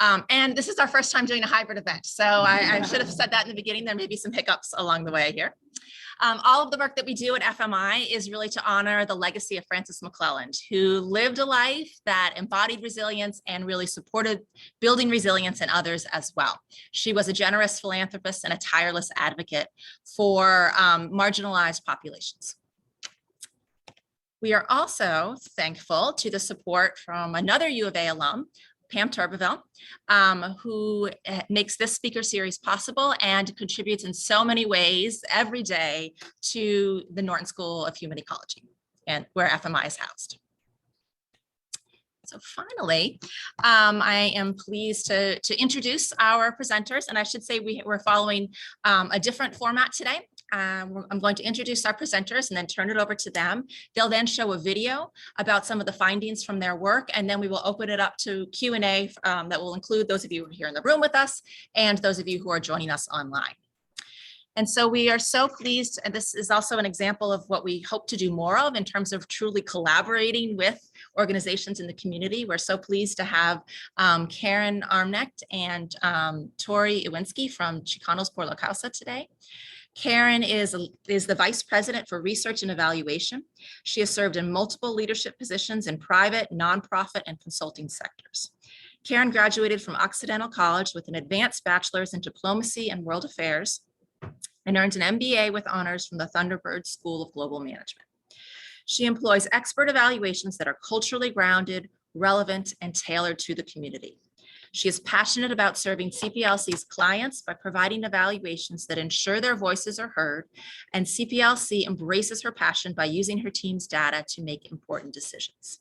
And this is our first time doing a hybrid event. So I should have said that in the beginning. There may be some hiccups along the way here. All of the work that we do at FMI is really to honor the legacy of Frances McClelland, who lived a life that embodied resilience and really supported building resilience in others as well. She was a generous philanthropist and a tireless advocate for marginalized populations. We are also thankful to the support from another U of A alum, Pam Turbeville, who makes this speaker series possible and contributes in so many ways every day to the Norton School of Human Ecology, and where FMI is housed. So finally, I am pleased to introduce our presenters, and I should say we're following a different format today. I'm going to introduce our presenters and then turn it over to them. They'll then show a video about some of the findings from their work, and then we will open it up to Q&A that will include those of you who are here in the room with us and those of you who are joining us online. And so we are so pleased, and this is also an example of what we hope to do more of in terms of truly collaborating with organizations in the community. We're so pleased to have Karen Armknecht and Tori Iwinski from Chicanos por la Causa today. Karen is the Vice President for Research and Evaluation. She has served in multiple leadership positions in private, nonprofit, and consulting sectors. Karen graduated from Occidental College with an advanced bachelor's in diplomacy and world affairs and earned an MBA with honors from the Thunderbird School of Global Management. She employs expert evaluations that are culturally grounded, relevant, and tailored to the community. She is passionate about serving CPLC's clients by providing evaluations that ensure their voices are heard, and CPLC embraces her passion by using her team's data to make important decisions.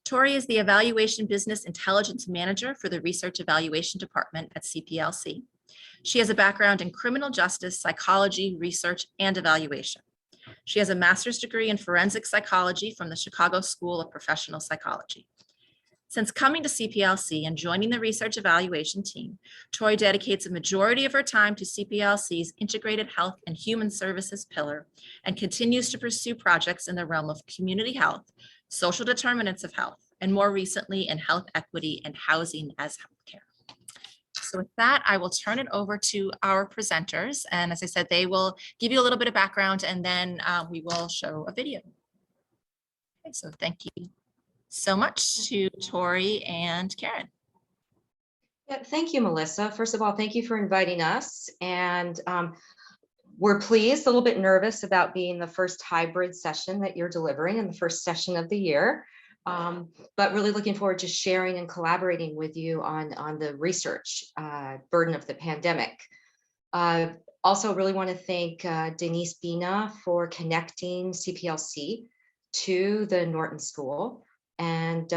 Tori is the Evaluation Business Intelligence Manager for the Research Evaluation Department at CPLC. She has a background in criminal justice, psychology, research, and evaluation. She has a master's degree in forensic psychology from the Chicago School of Professional Psychology. Since coming to CPLC and joining the research evaluation team, Tori dedicates a majority of her time to CPLC's integrated health and human services pillar and continues to pursue projects in the realm of community health, social determinants of health, and more recently in health equity and housing as healthcare. So with that, I will turn it over to our presenters. And as I said, they will give you a little bit of background and then we will show a video. Okay, so thank you so much to Tori and Karen. Yeah, thank you, Melissa. First of all, thank you for inviting us. And we're pleased, a little bit nervous about being the first hybrid session that you're delivering in the first session of the year. But really looking forward to sharing and collaborating with you on the research burden of the pandemic. Also really want to thank Denise Bina for connecting CPLC to the Norton School. And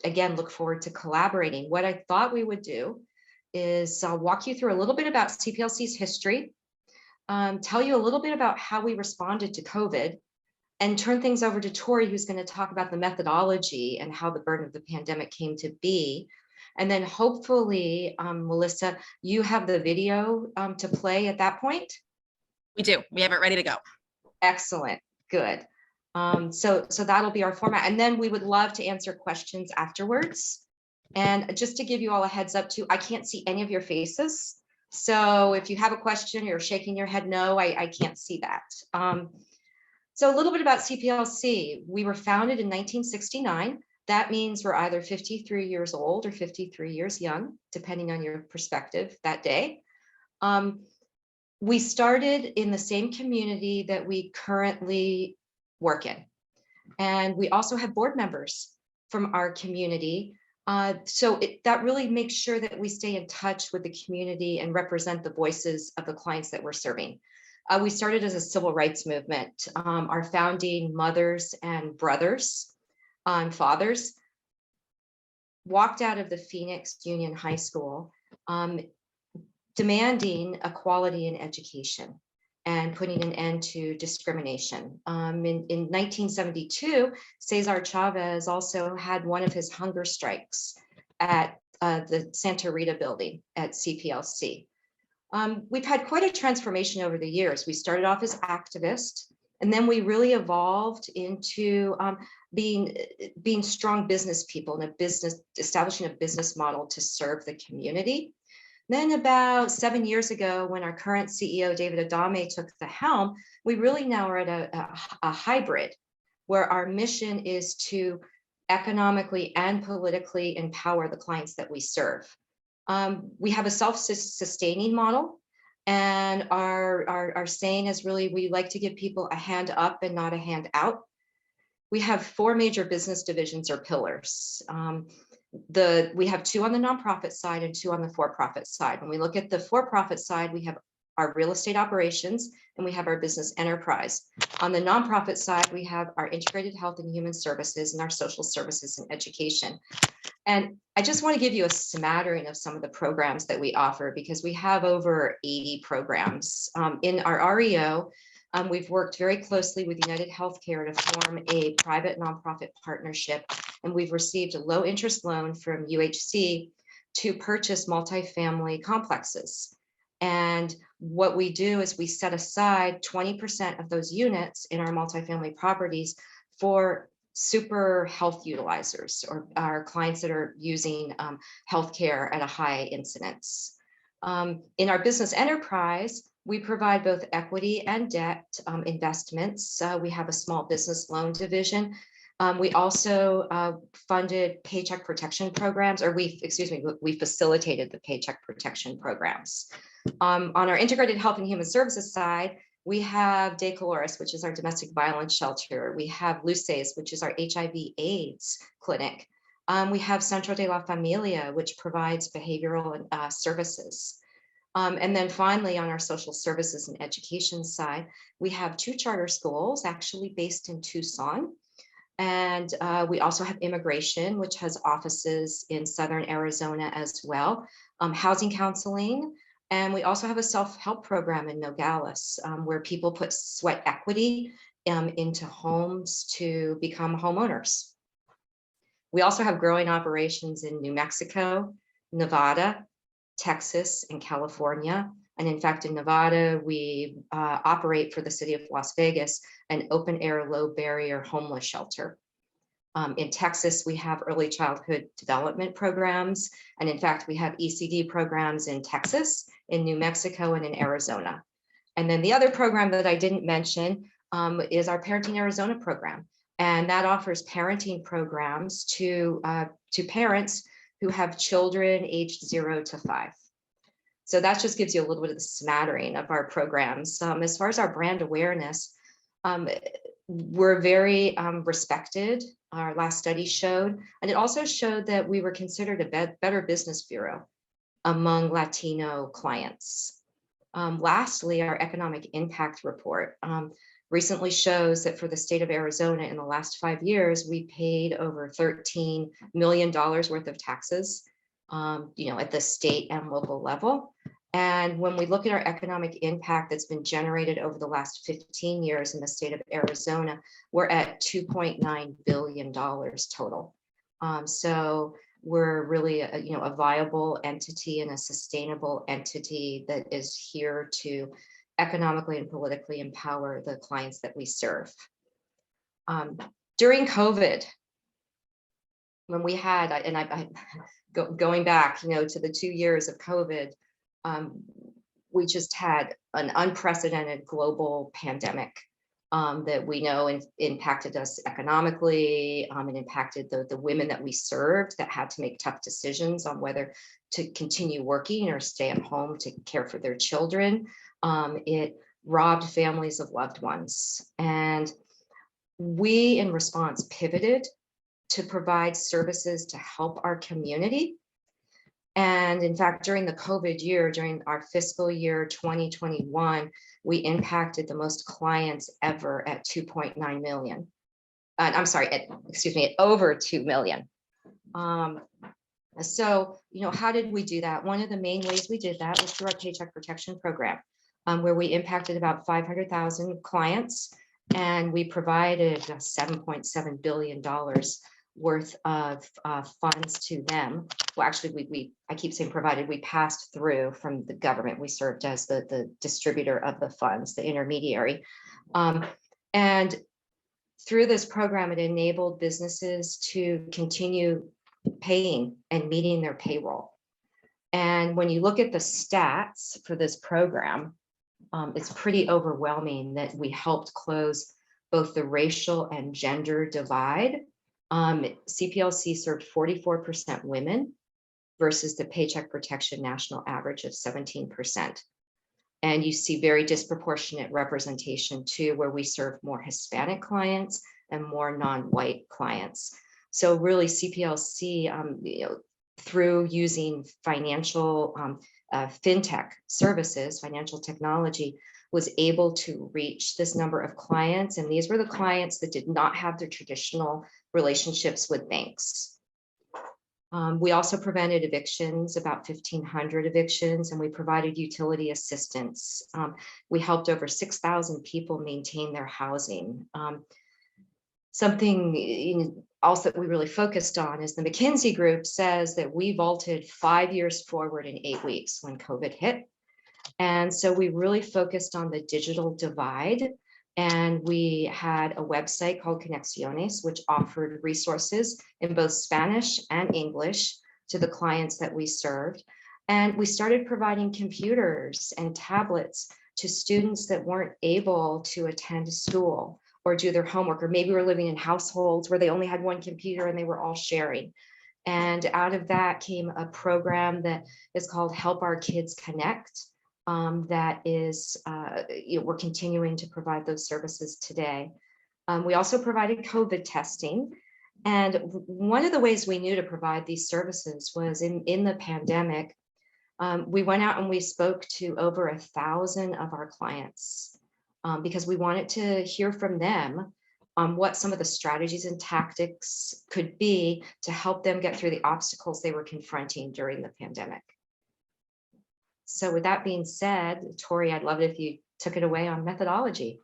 again, look forward to collaborating. What I thought we would do is walk you through a little bit about CPLC's history, tell you a little bit about how we responded to COVID, and turn things over to Tori, who's going to talk about the methodology and how the burden of the pandemic came to be. And then hopefully, Melissa, you have the video to play at that point? We do. We have it ready to go. Excellent. Good. So that'll be our format. And then we would love to answer questions afterwards. And just to give you all a heads up too, I can't see any of your faces. So if you have a question, you're shaking your head no, I can't see that. So a little bit about CPLC. We were founded in 1969. That means we're either 53 years old or 53 years young, depending on your perspective that day. We started in the same community that we currently work in. And we also have board members from our community. So that really makes sure that we stay in touch with the community and represent the voices of the clients that we're serving. We started as a civil rights movement. Our founding mothers and brothers and fathers walked out of the Phoenix Union High School demanding equality in education and putting an end to discrimination. In 1972, Cesar Chavez also had one of his hunger strikes at the Santa Rita building at CPLC. We've had quite a transformation over the years. We started off as activists, And then we really evolved into being strong business people and establishing a business model to serve the community. Then about 7 years ago, when our current CEO, David Adame, took the helm, we really now are at a hybrid where our mission is to economically and politically empower the clients that we serve. We have a self-sustaining model, and our saying is really, we like to give people a hand up and not a hand out. We have 4 major business divisions or pillars. We have 2 on the nonprofit side and 2 on the for-profit side. When we look at the for-profit side, we have our real estate operations and we have our business enterprise. On the nonprofit side, we have our integrated health and human services and our social services and education. And I just want to give you a smattering of some of the programs that we offer, because we have over 80 programs. In our REO, we've worked very closely with United Healthcare to form a private nonprofit partnership, and we've received a low interest loan from UHC to purchase multifamily complexes. And what we do is we set aside 20% of those units in our multifamily properties for super health utilizers, or our clients that are using healthcare at a high incidence. In our business enterprise, we provide both equity and debt investments. We have a small business loan division. We also funded paycheck protection programs, or we facilitated the paycheck protection programs. On our integrated health and human services side, we have De Coloris, which is our domestic violence shelter. We have Luces, which is our HIV/AIDS clinic. We have Centro de la Familia, which provides behavioral services. And then finally, on our social services and education side, we have 2 charter schools actually based in Tucson. And we also have immigration, which has offices in Southern Arizona as well, housing counseling. And we also have a self-help program in Nogales, where people put sweat equity into homes to become homeowners. We also have growing operations in New Mexico, Nevada, Texas, and California. And in fact, in Nevada, we operate for the city of Las Vegas, an open air, low barrier homeless shelter. In Texas, we have early childhood development programs. And in fact, we have ECD programs in Texas, in New Mexico, and in Arizona. And then the other program that I didn't mention is our Parenting Arizona program. And that offers parenting programs to parents who have children aged 0 to 5. So that just gives you a little bit of the smattering of our programs. As far as our brand awareness, we're very respected. Our last study showed, and it also showed that we were considered a better business bureau among Latino clients. Lastly, our economic impact report recently shows that for the state of Arizona in the last 5 years, we paid over $13 million worth of taxes, at the state and local level. And when we look at our economic impact that's been generated over the last 15 years in the state of Arizona, we're at $2.9 billion total. So we're really a viable entity and a sustainable entity that is here to economically and politically empower the clients that we serve. During COVID, when we had, and going back, to the 2 years of COVID, we just had an unprecedented global pandemic that we know impacted us economically. It impacted the women that we served that had to make tough decisions on whether to continue working or stay at home to care for their children. It robbed families of loved ones. And we, in response, pivoted to provide services to help our community. And in fact, during the COVID year, during our fiscal year 2021, we impacted the most clients ever at 2.9 million. At over 2 million. So, how did we do that? One of the main ways we did that was through our Paycheck Protection Program, where we impacted about 500,000 clients, and we provided $7.7 billion worth of funds to them. Well, actually, I keep saying provided, we passed through from the government. We served as the distributor of the funds, the intermediary. And through this program, it enabled businesses to continue paying and meeting their payroll. And when you look at the stats for this program, it's pretty overwhelming that we helped close both the racial and gender divide. CPLC served 44% women versus the Paycheck Protection national average of 17%. And you see very disproportionate representation too, where we serve more Hispanic clients and more non-white clients. So really CPLC, through using financial fintech services, financial technology, was able to reach this number of clients. And these were the clients that did not have their traditional relationships with banks. We also prevented evictions, about 1,500 evictions, and we provided utility assistance. We helped over 6,000 people maintain their housing. Something also that we really focused on is the McKinsey group says that we vaulted 5 years forward in 8 weeks when COVID hit. And so we really focused on the digital divide. And we had a website called Conexiones, which offered resources in both Spanish and English to the clients that we served. And we started providing computers and tablets to students that weren't able to attend school or do their homework, or maybe were living in households where they only had one computer and they were all sharing. And out of that came a program that is called Help Our Kids Connect. That is, we're continuing to provide those services today. We also provided COVID testing. And one of the ways we knew to provide these services was in the pandemic, we went out and we spoke to over 1,000 of our clients because we wanted to hear from them on what some of the strategies and tactics could be to help them get through the obstacles they were confronting during the pandemic. So with that being said, Tori, I'd love it if you took it away on methodology.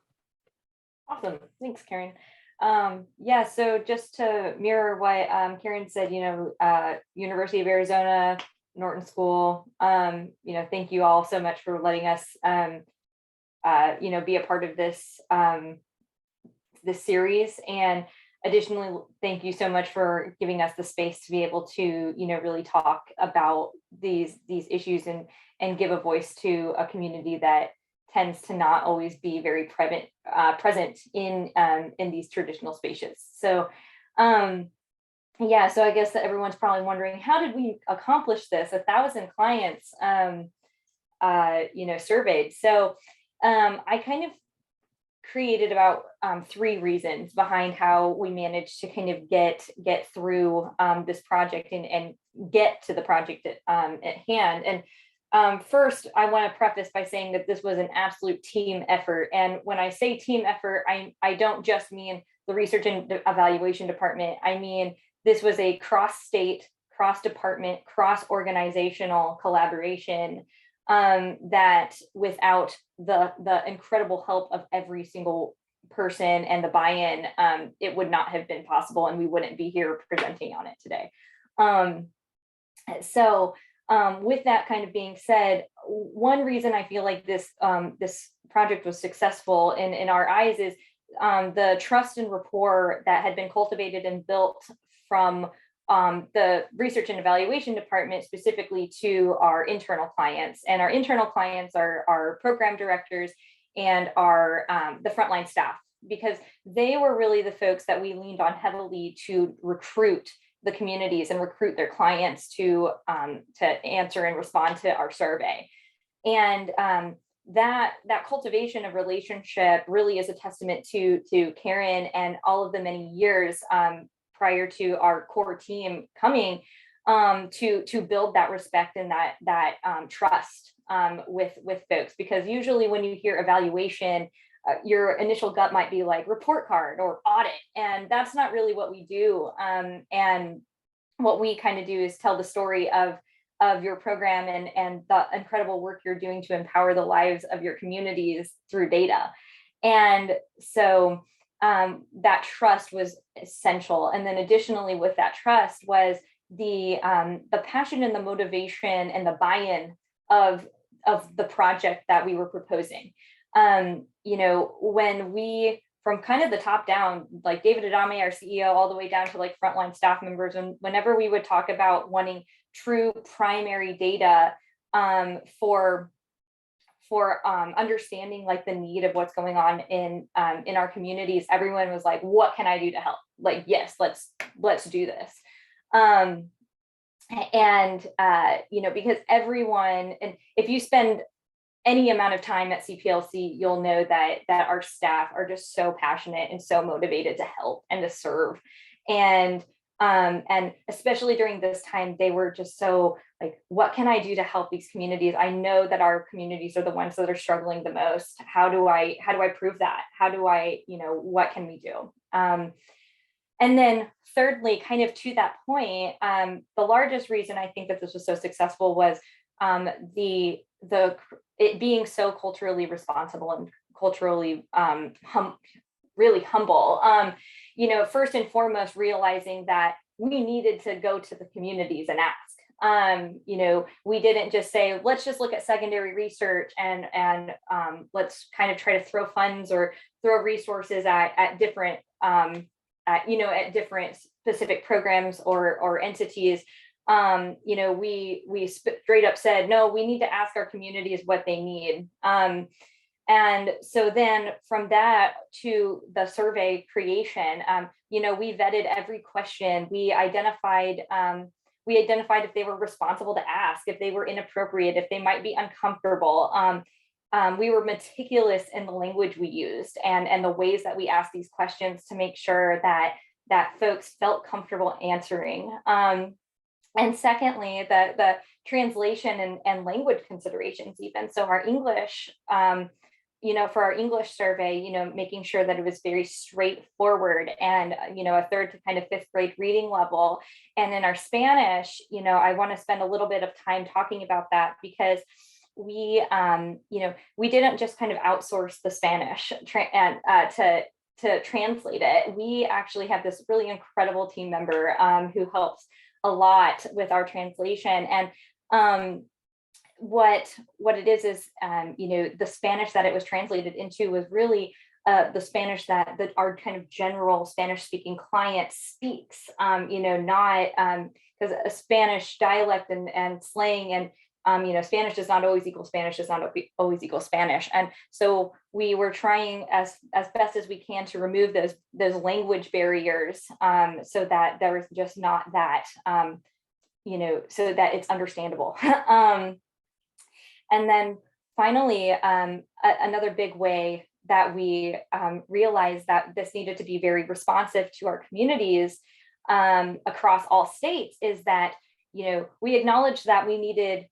Awesome. Thanks, Karen. Yeah, so just to mirror what Karen said, University of Arizona, Norton School, thank you all so much for letting us, be a part of this, this series. And additionally, thank you so much for giving us the space to be able to, really talk about these issues and give a voice to a community that tends to not always be very present in these traditional spaces. So, so I guess that everyone's probably wondering, how did we accomplish this? 1,000 clients, surveyed. So I kind of created about 3 reasons behind how we managed to kind of get through this project and get to the project at hand. And first, I want to preface by saying that this was an absolute team effort. And when I say team effort, I don't just mean the research and evaluation department. I mean, this was a cross-state, cross-department, cross-organizational collaboration that without the incredible help of every single person and the buy-in, it would not have been possible, and we wouldn't be here presenting on it today. With that kind of being said, one reason I feel like this project was successful in our eyes is the trust and rapport that had been cultivated and built from the research and evaluation department specifically to our internal clients. And our internal clients are our program directors and our the frontline staff, because they were really the folks that we leaned on heavily to recruit the communities and recruit their clients to answer and respond to our survey. And that cultivation of relationship really is a testament to Karen and all of the many years prior to our core team coming to build that respect and that trust with folks. Because usually when you hear evaluation, your initial gut might be like report card or audit, and that's not really what we do. And what we kind of do is tell the story of your program and the incredible work you're doing to empower the lives of your communities through data. And so that trust was essential. And then additionally with that trust was the passion and the motivation and the buy-in of the project that we were proposing. When we from kind of the top down, like David Adame, our CEO, all the way down to like frontline staff members. And whenever we would talk about wanting true primary data for understanding like the need of what's going on in our communities, everyone was like, what can I do to help? Like, yes, let's do this. Because everyone, and if you spend any amount of time at CPLC, you'll know that our staff are just so passionate and so motivated to help and to serve. And especially during this time, they were just so like, what can I do to help these communities? I know that our communities are the ones that are struggling the most. How do I prove that? How do I, what can we do? And then thirdly, kind of to that point, the largest reason I think that this was so successful was it being so culturally responsible and culturally really humble. First and foremost, realizing that we needed to go to the communities and ask. We didn't just say, let's just look at secondary research and let's kind of try to throw funds or throw resources at different at different specific programs or entities. We straight up said, no, we need to ask our communities what they need. And so then from that to the survey creation, we vetted every question. We identified if they were responsible to ask, if they were inappropriate, if they might be uncomfortable. We were meticulous in the language we used and the ways that we asked these questions to make sure that folks felt comfortable answering. And secondly, the translation and language considerations even. So our English, for our English survey, making sure that it was very straightforward and, a third to kind of fifth grade reading level. And in our Spanish, I want to spend a little bit of time talking about that because we didn't just kind of outsource the Spanish to translate it. We actually have this really incredible team member who helps a lot with our translation. And what it is the Spanish that it was translated into was really the Spanish that our kind of general Spanish speaking client speaks, not because a Spanish dialect and slang and Spanish does not always equal Spanish, does not always equal Spanish. And so we were trying as best as we can to remove those language barriers so that there is just not that, so that it's understandable. And then finally, another big way that we realized that this needed to be very responsive to our communities across all states is that, we acknowledged that we needed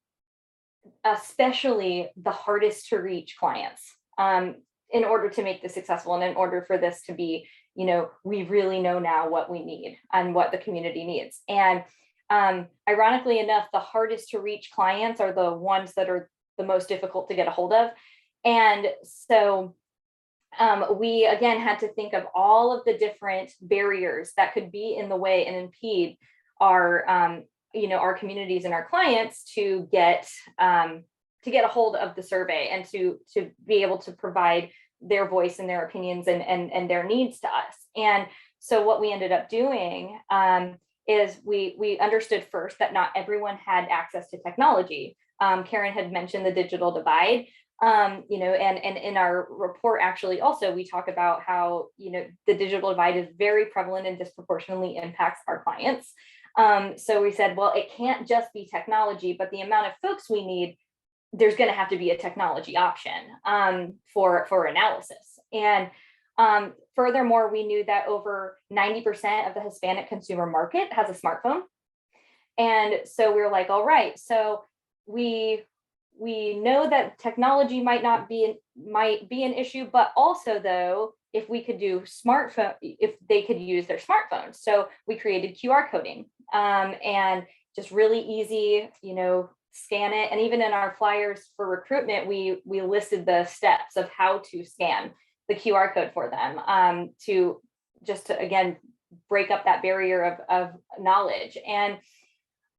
especially the hardest to reach clients in order to make this successful and in order for this to be, we really know now what we need and what the community needs. And ironically enough, the hardest to reach clients are the ones that are the most difficult to get a hold of. And so we again had to think of all of the different barriers that could be in the way and impede our communities and our clients to get a hold of the survey and to be able to provide their voice and their opinions and their needs to us. And so what we ended up doing is we understood first that not everyone had access to technology. Karen had mentioned the digital divide, and in our report, actually, also, we talk about how, the digital divide is very prevalent and disproportionately impacts our clients. So we said, well, it can't just be technology, but the amount of folks we need, there's going to have to be a technology option for analysis. And furthermore, we knew that over 90% of the Hispanic consumer market has a smartphone. And so we were like, all right, so we know that technology might be an issue, but also though, if we could do if they could use their smartphones. So we created QR coding and just really easy, scan it. And even in our flyers for recruitment, we listed the steps of how to scan the QR code for them to again, break up that barrier of knowledge. And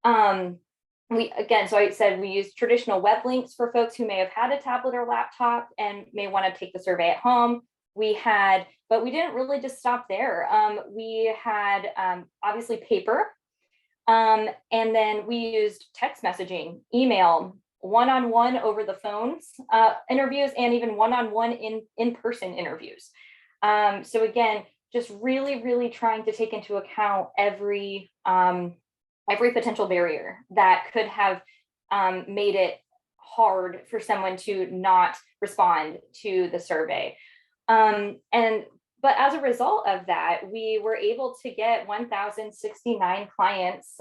so I said we use traditional web links for folks who may have had a tablet or laptop and may want to take the survey at home. But we didn't really just stop there. We had obviously paper, and then we used text messaging, email, one-on-one over the phones interviews, and even one-on-one in-person interviews. So again, just really trying to take into account every potential barrier that could have made it hard for someone to not respond to the survey. But as a result of that, we were able to get 1,069 clients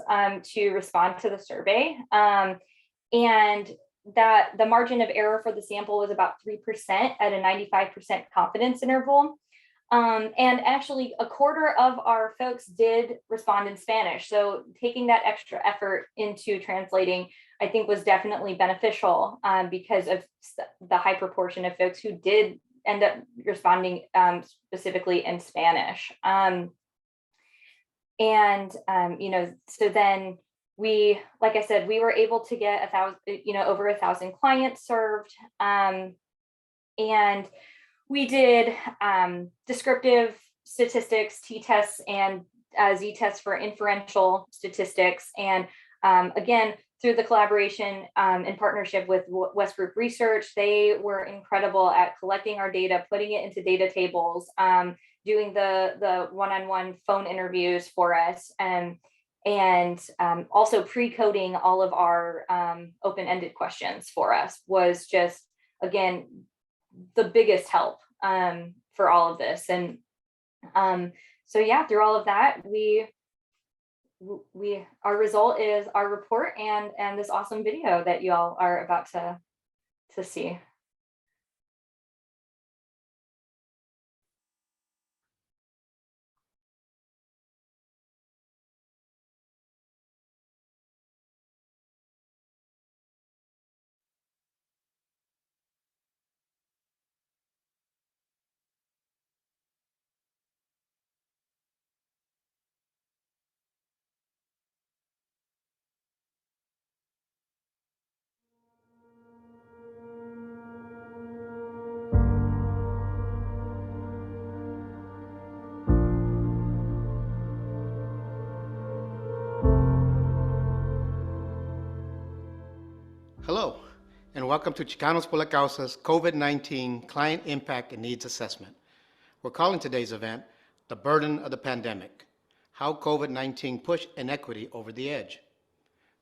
to respond to the survey. And that the margin of error for the sample was about 3% at a 95% confidence interval. And actually a quarter of our folks did respond in Spanish. So taking that extra effort into translating, I think, was definitely beneficial because of the high proportion of folks who did end up responding specifically in Spanish. So then we, like I said, we were able to get over 1,000 clients served. And we did descriptive statistics, t-tests, and z-tests for inferential statistics. And again, through the collaboration and partnership with West Group Research, they were incredible at collecting our data, putting it into data tables, doing the one-on-one phone interviews for us, and also pre-coding all of our open-ended questions for us was just, again, the biggest help for all of this. And so yeah, through all of that, our result is our report and this awesome video that y'all are about to see. Hello, and welcome to Chicanos por la Causa's COVID-19 Client Impact and Needs Assessment. We're calling today's event The Burden of the Pandemic, How COVID-19 Pushed Inequity Over the Edge.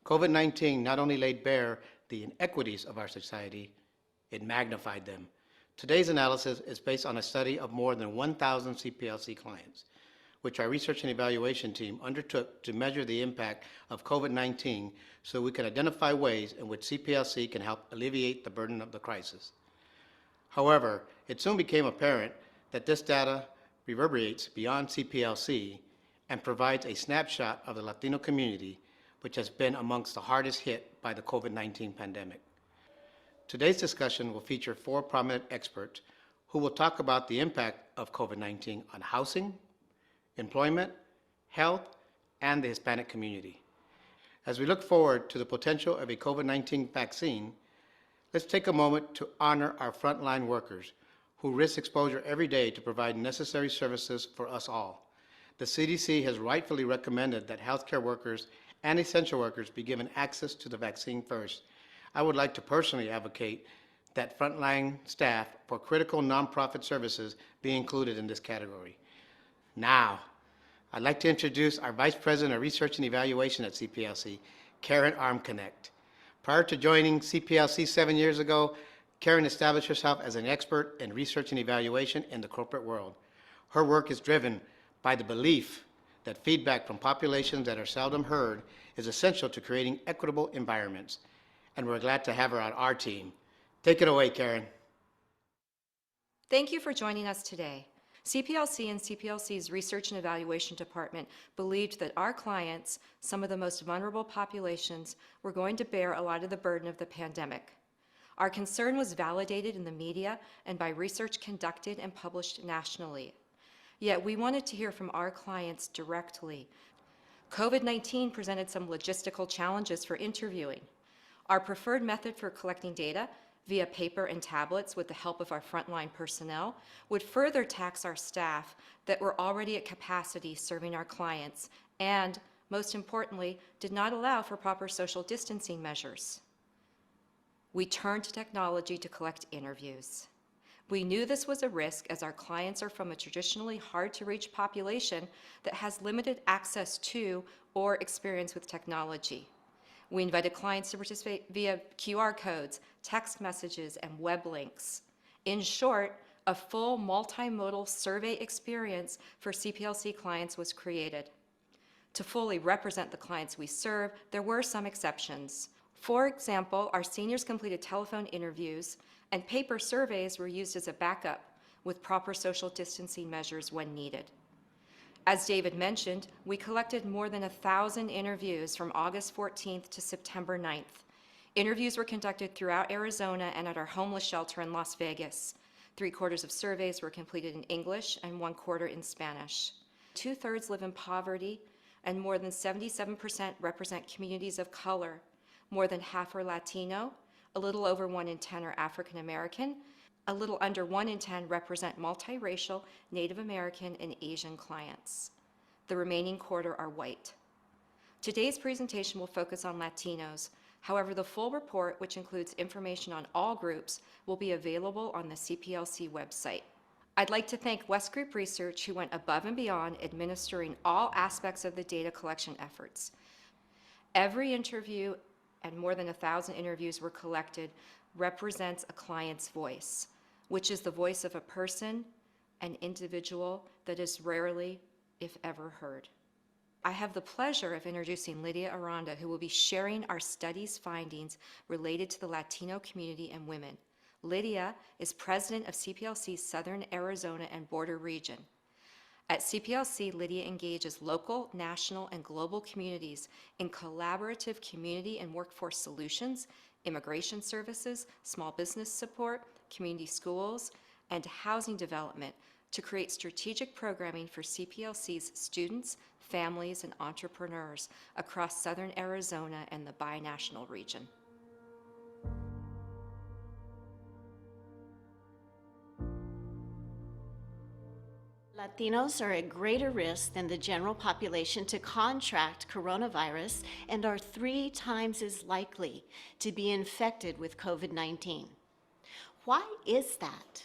COVID-19 not only laid bare the inequities of our society, it magnified them. Today's analysis is based on a study of more than 1,000 CPLC clients, which our research and evaluation team undertook to measure the impact of COVID-19 so we can identify ways in which CPLC can help alleviate the burden of the crisis. However, it soon became apparent that this data reverberates beyond CPLC and provides a snapshot of the Latino community, which has been amongst the hardest hit by the COVID-19 pandemic. Today's discussion will feature 4 prominent experts who will talk about the impact of COVID-19 on housing, employment, health, and the Hispanic community. As we look forward to the potential of a COVID-19 vaccine, let's take a moment to honor our frontline workers who risk exposure every day to provide necessary services for us all. The CDC has rightfully recommended that healthcare workers and essential workers be given access to the vaccine first. I would like to personally advocate that frontline staff for critical nonprofit services be included in this category. Now, I'd like to introduce our Vice President of Research and Evaluation at CPLC, Karen Armknecht. Prior to joining CPLC 7 years ago, Karen established herself as an expert in research and evaluation in the corporate world. Her work is driven by the belief that feedback from populations that are seldom heard is essential to creating equitable environments, and we're glad to have her on our team. Take it away, Karen. Thank you for joining us today. CPLC and CPLC's Research and Evaluation Department believed that our clients, some of the most vulnerable populations, were going to bear a lot of the burden of the pandemic. Our concern was validated in the media and by research conducted and published nationally. Yet we wanted to hear from our clients directly. COVID-19 presented some logistical challenges for interviewing. Our preferred method for collecting data via paper and tablets with the help of our frontline personnel would further tax our staff that were already at capacity serving our clients and, most importantly, did not allow for proper social distancing measures. We turned to technology to collect interviews. We knew this was a risk as our clients are from a traditionally hard-to-reach population that has limited access to or experience with technology. We invited clients to participate via QR codes, text messages, and web links. In short, a full multimodal survey experience for CPLC clients was created. To fully represent the clients we serve, there were some exceptions. For example, our seniors completed telephone interviews, and paper surveys were used as a backup with proper social distancing measures when needed. As David mentioned, we collected more than 1,000 interviews from August 14th to September 9th. Interviews were conducted throughout Arizona and at our homeless shelter in Las Vegas. 3/4 of surveys were completed in English and 1/4 in Spanish. 2/3 live in poverty, and more than 77% represent communities of color. More than half are Latino, a little over 1 in 10 are African American, a little under 1 in 10 represent multiracial, Native American, and Asian clients. The remaining 1/4 are white. Today's presentation will focus on Latinos. However, the full report, which includes information on all groups, will be available on the CPLC website. I'd like to thank West Group Research, who went above and beyond administering all aspects of the data collection efforts. Every interview and more than 1,000 interviews were collected represents a client's voice, which is the voice of a person, an individual that is rarely, if ever, heard. I have the pleasure of introducing Lydia Aranda, who will be sharing our study's findings related to the Latino community and women. Lydia is president of CPLC's Southern Arizona and Border Region. At CPLC, Lydia engages local, national, and global communities in collaborative community and workforce solutions, immigration services, small business support, community schools, and housing development to create strategic programming for CPLC's students, families, and entrepreneurs across Southern Arizona and the binational region. Latinos are at greater risk than the general population to contract coronavirus and are 3 times as likely to be infected with COVID-19. Why is that?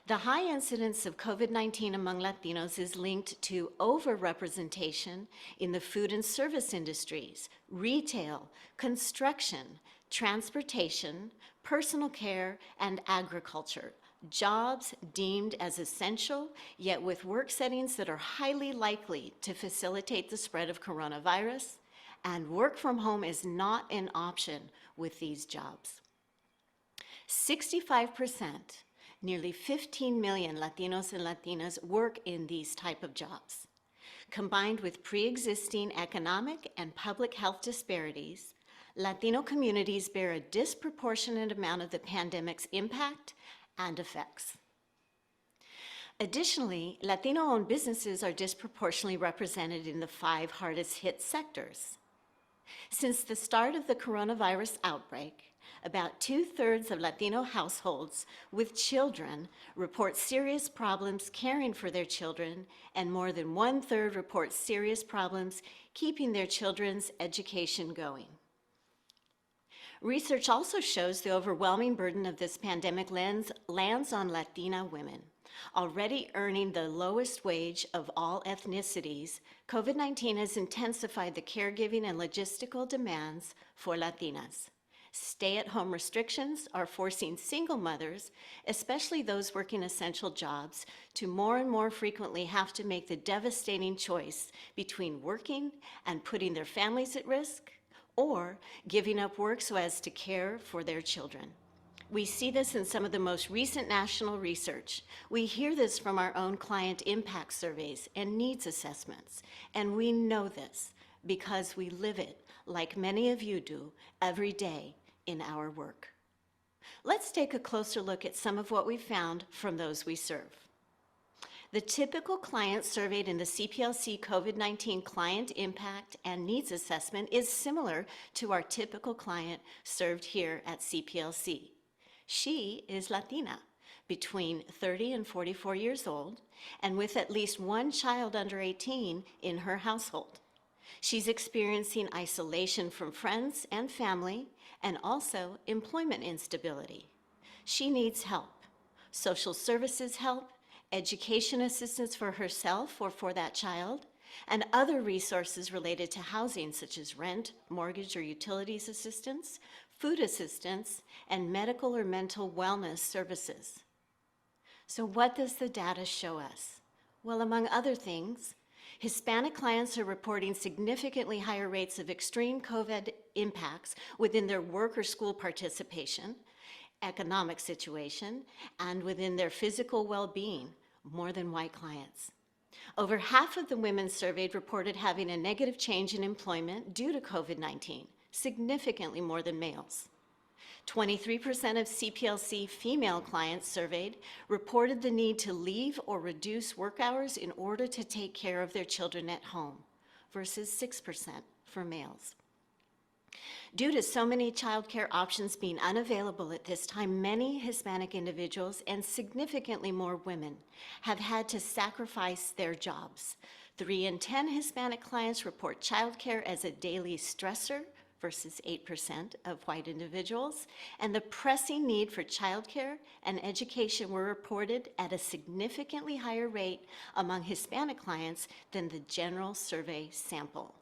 The high incidence of COVID-19 among Latinos is linked to overrepresentation in the food and service industries, retail, construction, transportation, personal care, and agriculture. Jobs deemed as essential, yet with work settings that are highly likely to facilitate the spread of coronavirus, and work from home is not an option with these jobs. 65%, nearly 15 million Latinos and Latinas work in these type of jobs. Combined with pre-existing economic and public health disparities, Latino communities bear a disproportionate amount of the pandemic's impact and effects. Additionally, Latino-owned businesses are disproportionately represented in the 5 hardest hit sectors. Since the start of the coronavirus outbreak, about 2/3 of Latino households with children report serious problems caring for their children, and more than 1/3 report serious problems keeping their children's education going. Research also shows the overwhelming burden of this pandemic lands on Latina women. Already earning the lowest wage of all ethnicities, COVID-19 has intensified the caregiving and logistical demands for Latinas. Stay-at-home restrictions are forcing single mothers, especially those working essential jobs, to more and more frequently have to make the devastating choice between working and putting their families at risk, or giving up work so as to care for their children. We see this in some of the most recent national research. We hear this from our own client impact surveys and needs assessments, and we know this because we live it, like many of you do, every day in our work. Let's take a closer look at some of what we found from those we serve. The typical client surveyed in the CPLC COVID-19 Client Impact and Needs Assessment is similar to our typical client served here at CPLC. She is Latina, between 30 and 44 years old, and with at least one child under 18 in her household. She's experiencing isolation from friends and family, and also employment instability. She needs help, social services help, education assistance for herself or for that child, and other resources related to housing, such as rent, mortgage, or utilities assistance, food assistance, and medical or mental wellness services. So what does the data show us? Well, among other things, Hispanic clients are reporting significantly higher rates of extreme COVID impacts within their work or school participation, economic situation, and within their physical well-being, more than white clients. Over half of the women surveyed reported having a negative change in employment due to COVID-19, significantly more than males. 23% of CPLC female clients surveyed reported the need to leave or reduce work hours in order to take care of their children at home, versus 6% for males. Due to so many childcare options being unavailable at this time, many Hispanic individuals, and significantly more women, have had to sacrifice their jobs. 3 in 10 Hispanic clients report childcare as a daily stressor, versus 8% of white individuals, and the pressing need for childcare and education were reported at a significantly higher rate among Hispanic clients than the general survey sample.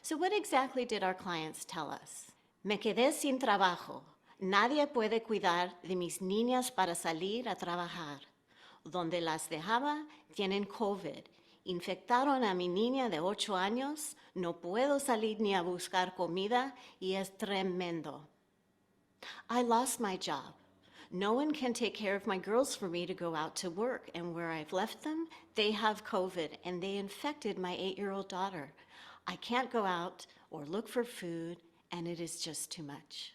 So what exactly did our clients tell us? Me quedé sin trabajo. Nadie puede cuidar de mis niñas para salir a trabajar. Donde las dejaba tienen COVID. Infectaron a mi niña de 8 años, no puedo salir ni a buscar comida y es tremendo. I lost my job. No one can take care of my girls for me to go out to work, and where I've left them, they have COVID and they infected my 8-year-old daughter. I can't go out or look for food, and it is just too much.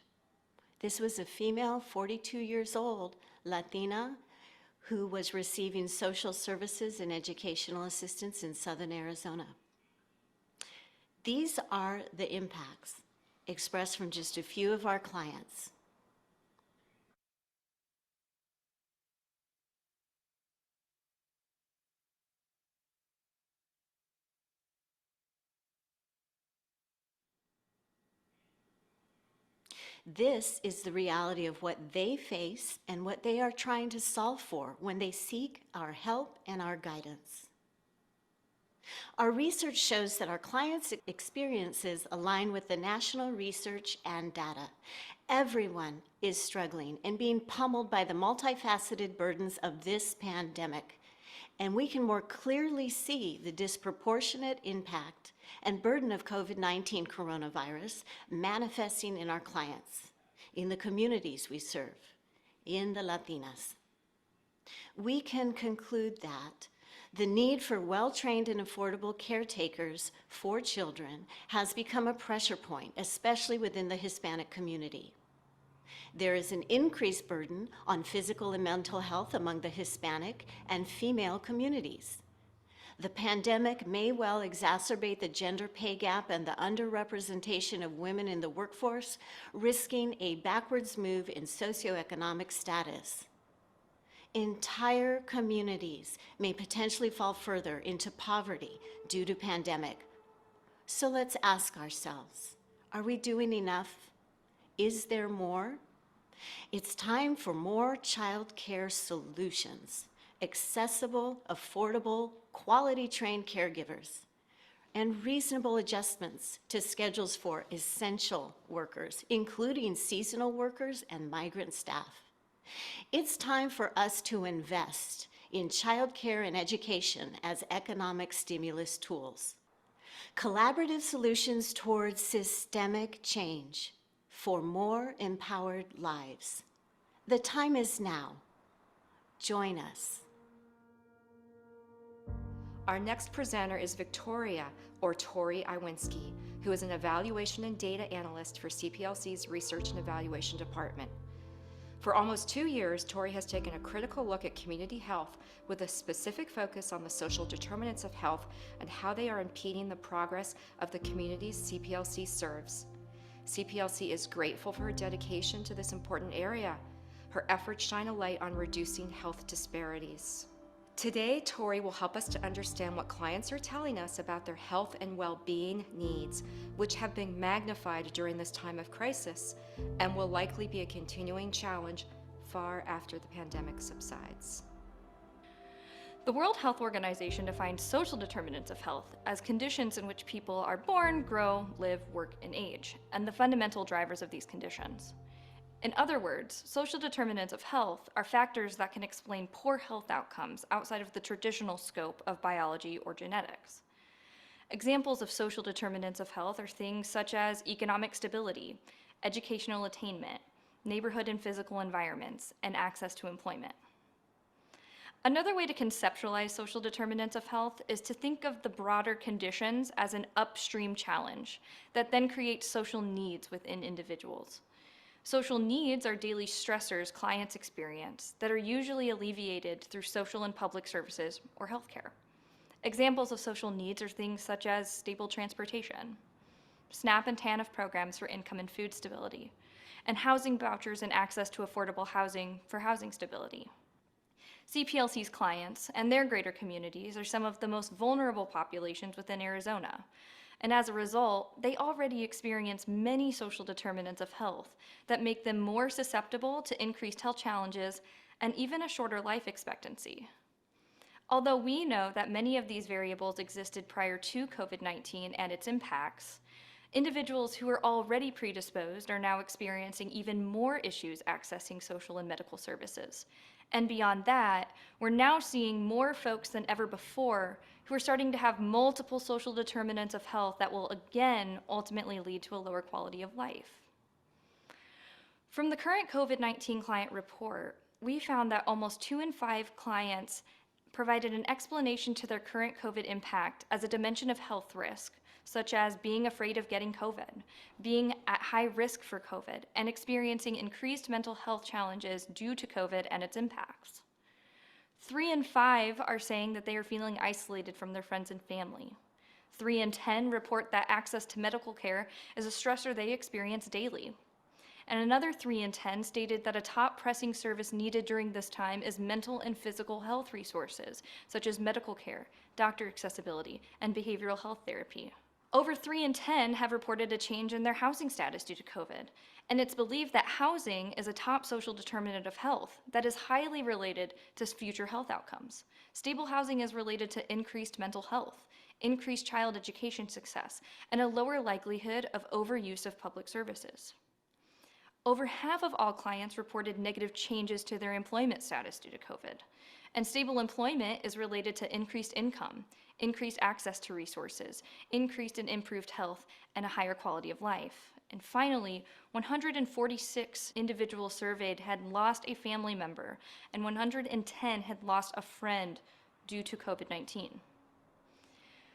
This was a female, 42 years old, Latina, who was receiving social services and educational assistance in Southern Arizona. These are the impacts expressed from just a few of our clients. This is the reality of what they face and what they are trying to solve for when they seek our help and our guidance. Our research shows that our clients' experiences align with the national research and data. Everyone is struggling and being pummeled by the multifaceted burdens of this pandemic, and we can more clearly see the disproportionate impact and burden of COVID-19 coronavirus manifesting in our clients, in the communities we serve, in the Latinas. We can conclude that the need for well-trained and affordable caretakers for children has become a pressure point, especially within the Hispanic community. There is an increased burden on physical and mental health among the Hispanic and female communities. The pandemic may well exacerbate the gender pay gap and the underrepresentation of women in the workforce, risking a backwards move in socioeconomic status. Entire communities may potentially fall further into poverty due to pandemic. So let's ask ourselves, are we doing enough? Is there more? It's time for more child care solutions, accessible, affordable, quality-trained caregivers, and reasonable adjustments to schedules for essential workers, including seasonal workers and migrant staff. It's time for us to invest in childcare and education as economic stimulus tools. Collaborative solutions towards systemic change for more empowered lives. The time is now. Join us. Our next presenter is Victoria, or Tori Iwinski, who is an evaluation and data analyst for CPLC's Research and Evaluation Department. For almost 2 years, Tori has taken a critical look at community health with a specific focus on the social determinants of health and how they are impeding the progress of the communities CPLC serves. CPLC is grateful for her dedication to this important area. Her efforts shine a light on reducing health disparities. Today, Tori will help us to understand what clients are telling us about their health and well-being needs, which have been magnified during this time of crisis and will likely be a continuing challenge far after the pandemic subsides. The World Health Organization defines social determinants of health as conditions in which people are born, grow, live, work, and age, and the fundamental drivers of these conditions. In other words, social determinants of health are factors that can explain poor health outcomes outside of the traditional scope of biology or genetics. Examples of social determinants of health are things such as economic stability, educational attainment, neighborhood and physical environments, and access to employment. Another way to conceptualize social determinants of health is to think of the broader conditions as an upstream challenge that then creates social needs within individuals. Social needs are daily stressors clients experience that are usually alleviated through social and public services or healthcare. Examples of social needs are things such as stable transportation, SNAP and TANF programs for income and food stability, and housing vouchers and access to affordable housing for housing stability. CPLC's clients and their greater communities are some of the most vulnerable populations within Arizona. And as a result, they already experience many social determinants of health that make them more susceptible to increased health challenges and even a shorter life expectancy. Although we know that many of these variables existed prior to COVID-19 and its impacts, individuals who are already predisposed are now experiencing even more issues accessing social and medical services. And beyond that, we're now seeing more folks than ever before who are starting to have multiple social determinants of health that will again ultimately lead to a lower quality of life. From the current COVID-19 client report, we found that almost 2 in 5 clients provided an explanation to their current COVID impact as a dimension of health risk, such as being afraid of getting COVID, being at high risk for COVID, and experiencing increased mental health challenges due to COVID and its impacts. 3 in 5 are saying that they are feeling isolated from their friends and family. 3 in 10 report that access to medical care is a stressor they experience daily. And another 3 in 10 stated that a top pressing service needed during this time is mental and physical health resources, such as medical care, doctor accessibility, and behavioral health therapy. Over 3 in 10 have reported a change in their housing status due to COVID, and it's believed that housing is a top social determinant of health that is highly related to future health outcomes. Stable housing is related to increased mental health, increased child education success, and a lower likelihood of overuse of public services. Over half of all clients reported negative changes to their employment status due to COVID. And stable employment is related to increased income, increased access to resources, increased and improved health, and a higher quality of life. And finally, 146 individuals surveyed had lost a family member, and 110 had lost a friend due to COVID-19.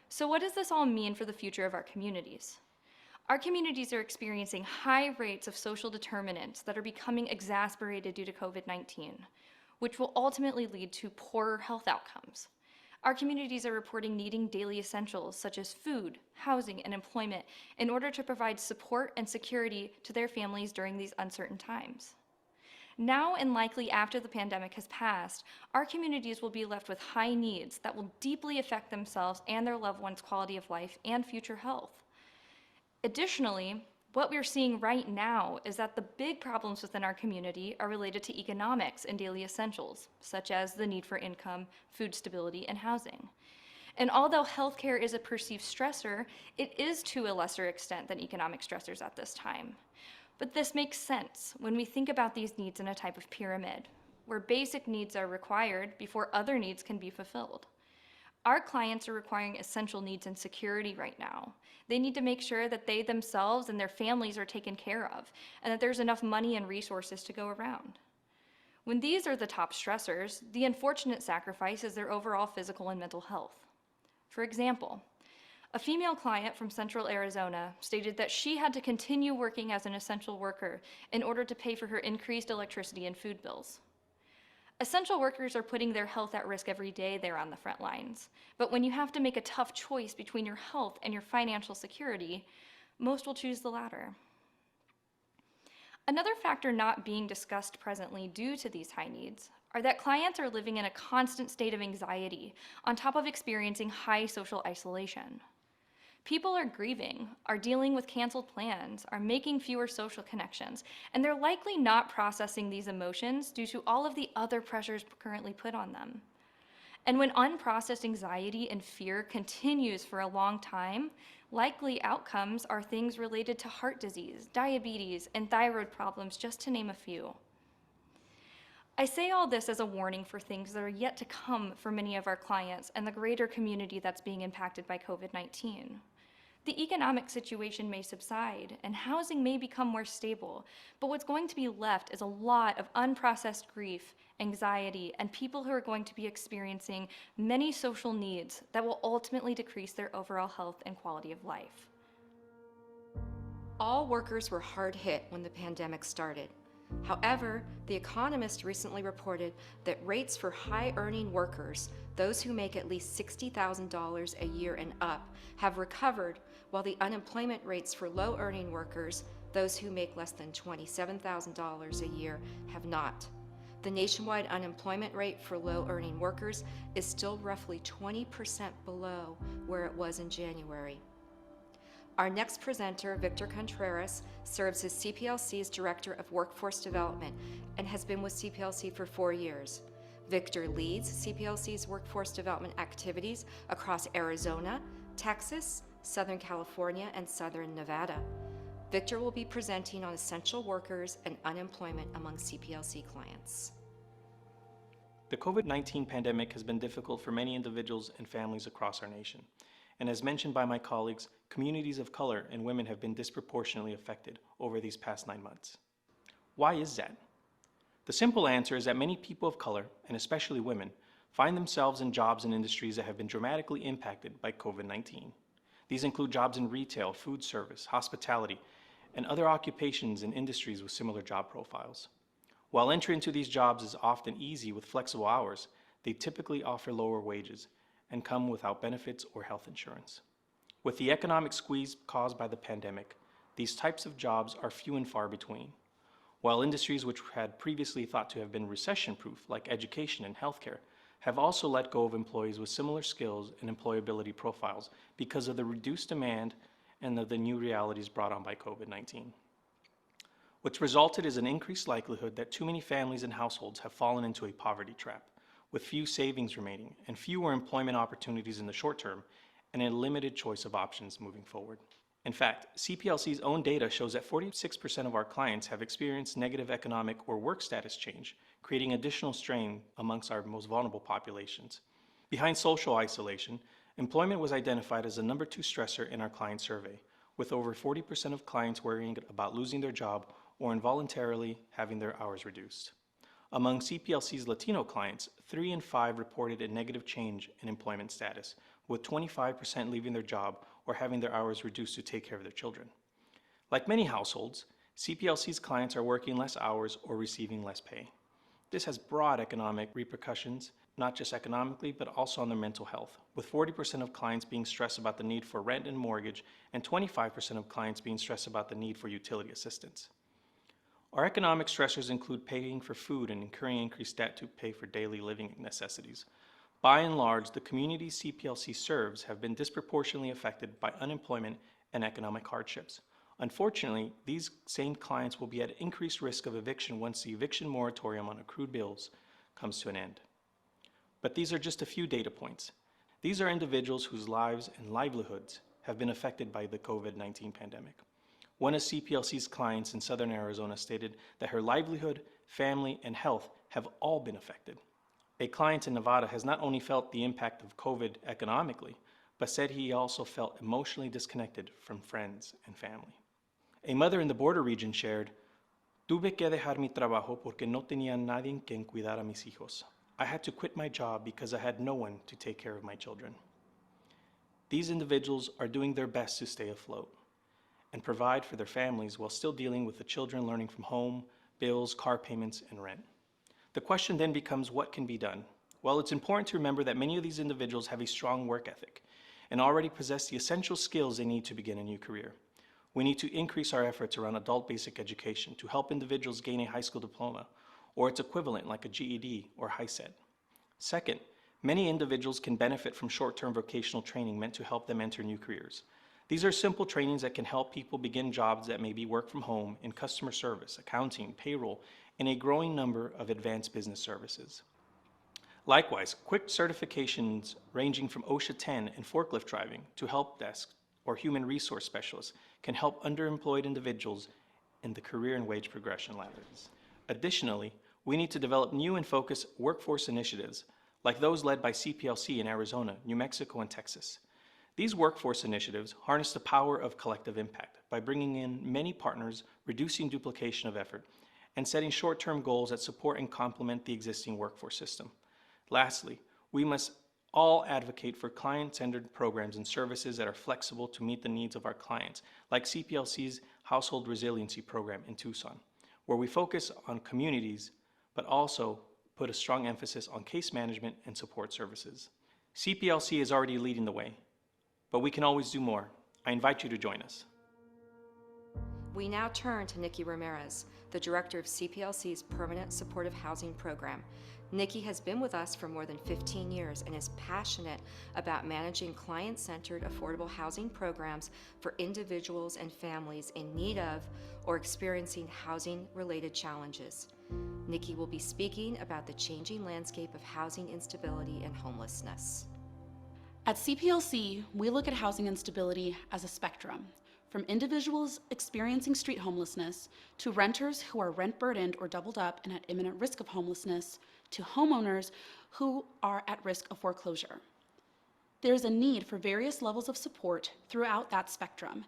So what does this all mean for the future of our communities? Our communities are experiencing high rates of social determinants that are becoming exacerbated due to COVID-19, which will ultimately lead to poorer health outcomes. Our communities are reporting needing daily essentials such as food, housing, and employment in order to provide support and security to their families during these uncertain times. Now and likely after the pandemic has passed, our communities will be left with high needs that will deeply affect themselves and their loved ones' quality of life and future health. Additionally, what we're seeing right now is that the big problems within our community are related to economics and daily essentials, such as the need for income, food stability, and housing. And although healthcare is a perceived stressor, it is to a lesser extent than economic stressors at this time. But this makes sense when we think about these needs in a type of pyramid, where basic needs are required before other needs can be fulfilled. Our clients are requiring essential needs and security right now. They need to make sure that they themselves and their families are taken care of, and that there's enough money and resources to go around. When these are the top stressors, the unfortunate sacrifice is their overall physical and mental health. For example, a female client from Central Arizona stated that she had to continue working as an essential worker in order to pay for her increased electricity and food bills. Essential workers are putting their health at risk every day there on the front lines. But when you have to make a tough choice between your health and your financial security, most will choose the latter. Another factor not being discussed presently due to these high needs are that clients are living in a constant state of anxiety on top of experiencing high social isolation. People are grieving, are dealing with canceled plans, are making fewer social connections, and they're likely not processing these emotions due to all of the other pressures currently put on them. And when unprocessed anxiety and fear continues for a long time, likely outcomes are things related to heart disease, diabetes, and thyroid problems, just to name a few. I say all this as a warning for things that are yet to come for many of our clients and the greater community that's being impacted by COVID-19. The economic situation may subside and housing may become more stable, but what's going to be left is a lot of unprocessed grief, anxiety, and people who are going to be experiencing many social needs that will ultimately decrease their overall health and quality of life. All workers were hard hit when the pandemic started. However, The Economist recently reported that rates for high-earning workers, those who make at least $60,000 a year and up, have recovered, while the unemployment rates for low-earning workers, those who make less than $27,000 a year, have not. The nationwide unemployment rate for low-earning workers is still roughly 20% below where it was in January. Our next presenter, Victor Contreras, serves as CPLC's Director of Workforce Development and has been with CPLC for 4 years. Victor leads CPLC's workforce development activities across Arizona, Texas, Southern California, and Southern Nevada. Victor will be presenting on essential workers and unemployment among CPLC clients. The COVID-19 pandemic has been difficult for many individuals and families across our nation. And as mentioned by my colleagues, communities of color and women have been disproportionately affected over these past 9 months. Why is that? The simple answer is that many people of color, and especially women, find themselves in jobs and industries that have been dramatically impacted by COVID-19. These include jobs in retail, food service, hospitality, and other occupations and industries with similar job profiles. While entry into these jobs is often easy with flexible hours, they typically offer lower wages and come without benefits or health insurance. With the economic squeeze caused by the pandemic, these types of jobs are few and far between. While industries which had previously thought to have been recession-proof, like education and healthcare, have also let go of employees with similar skills and employability profiles because of the reduced demand and of the new realities brought on by COVID-19. What's resulted is an increased likelihood that too many families and households have fallen into a poverty trap, with few savings remaining and fewer employment opportunities in the short term and a limited choice of options moving forward. In fact, CPLC's own data shows that 46% of our clients have experienced negative economic or work status change, creating additional strain amongst our most vulnerable populations. Behind social isolation, employment was identified as the number 2 stressor in our client survey, with over 40% of clients worrying about losing their job or involuntarily having their hours reduced. Among CPLC's Latino clients, 3 in 5 reported a negative change in employment status, with 25% leaving their job or having their hours reduced to take care of their children. Like many households, CPLC's clients are working less hours or receiving less pay. This has broad economic repercussions, not just economically, but also on their mental health, with 40% of clients being stressed about the need for rent and mortgage, and 25% of clients being stressed about the need for utility assistance. Our economic stressors include paying for food and incurring increased debt to pay for daily living necessities. By and large, the communities CPLC serves have been disproportionately affected by unemployment and economic hardships. Unfortunately, these same clients will be at increased risk of eviction once the eviction moratorium on accrued bills comes to an end. But these are just a few data points. These are individuals whose lives and livelihoods have been affected by the COVID-19 pandemic. One of CPLC's clients in Southern Arizona stated that her livelihood, family, and health have all been affected. A client in Nevada has not only felt the impact of COVID economically, but said he also felt emotionally disconnected from friends and family. A mother in the border region shared, "Tuve que dejar mi trabajo porque no tenía nadie quien cuidar a mis hijos. I had to quit my job because I had no one to take care of my children." These individuals are doing their best to stay afloat and provide for their families while still dealing with the children learning from home, bills, car payments, and rent. The question then becomes, what can be done? Well, it's important to remember that many of these individuals have a strong work ethic and already possess the essential skills they need to begin a new career. we need to increase our efforts around adult basic education to help individuals gain a high school diploma or its equivalent like a GED or HiSET. Second, many individuals can benefit from short-term vocational training meant to help them enter new careers. These are simple trainings that can help people begin jobs that may be work from home in customer service, accounting, payroll, and a growing number of advanced business services. Likewise, quick certifications ranging from OSHA 10 and forklift driving to help desk or human resource specialists can help underemployed individuals in the career and wage progression ladders. Additionally, we need to develop new and focused workforce initiatives like those led by CPLC in Arizona, New Mexico, and Texas. These workforce initiatives harness the power of collective impact by bringing in many partners, reducing duplication of effort, and setting short-term goals that support and complement the existing workforce system. Lastly, we must all advocate for client-centered programs and services that are flexible to meet the needs of our clients, like CPLC's Household Resiliency Program in Tucson, where we focus on communities, but also put a strong emphasis on case management and support services. CPLC is already leading the way, but we can always do more. I invite you to join us. We now turn to Nikki Ramirez, the director of CPLC's Permanent Supportive Housing Program. Nikki has been with us for more than 15 years and is passionate about managing client-centered affordable housing programs for individuals and families in need of or experiencing housing-related challenges. Nikki will be speaking about the changing landscape of housing instability and homelessness. At CPLC, we look at housing instability as a spectrum, from individuals experiencing street homelessness to renters who are rent-burdened or doubled up and at imminent risk of homelessness to homeowners who are at risk of foreclosure. There is a need for various levels of support throughout that spectrum,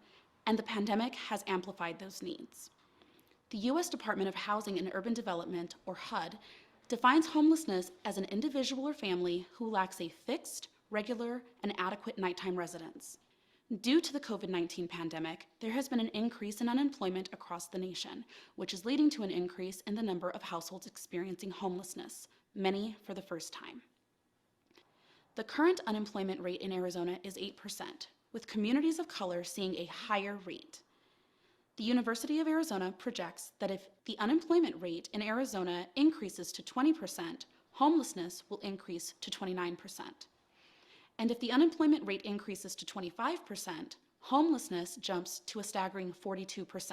and the pandemic has amplified those needs. The U.S. Department of Housing and Urban Development, or HUD, defines homelessness as an individual or family who lacks a fixed, regular, and adequate nighttime residence. Due to the COVID-19 pandemic, there has been an increase in unemployment across the nation, which is leading to an increase in the number of households experiencing homelessness, many for the first time. The current unemployment rate in Arizona is 8%, with communities of color seeing a higher rate. The University of Arizona projects that if the unemployment rate in Arizona increases to 20%, homelessness will increase to 29%. And if the unemployment rate increases to 25%, homelessness jumps to a staggering 42%.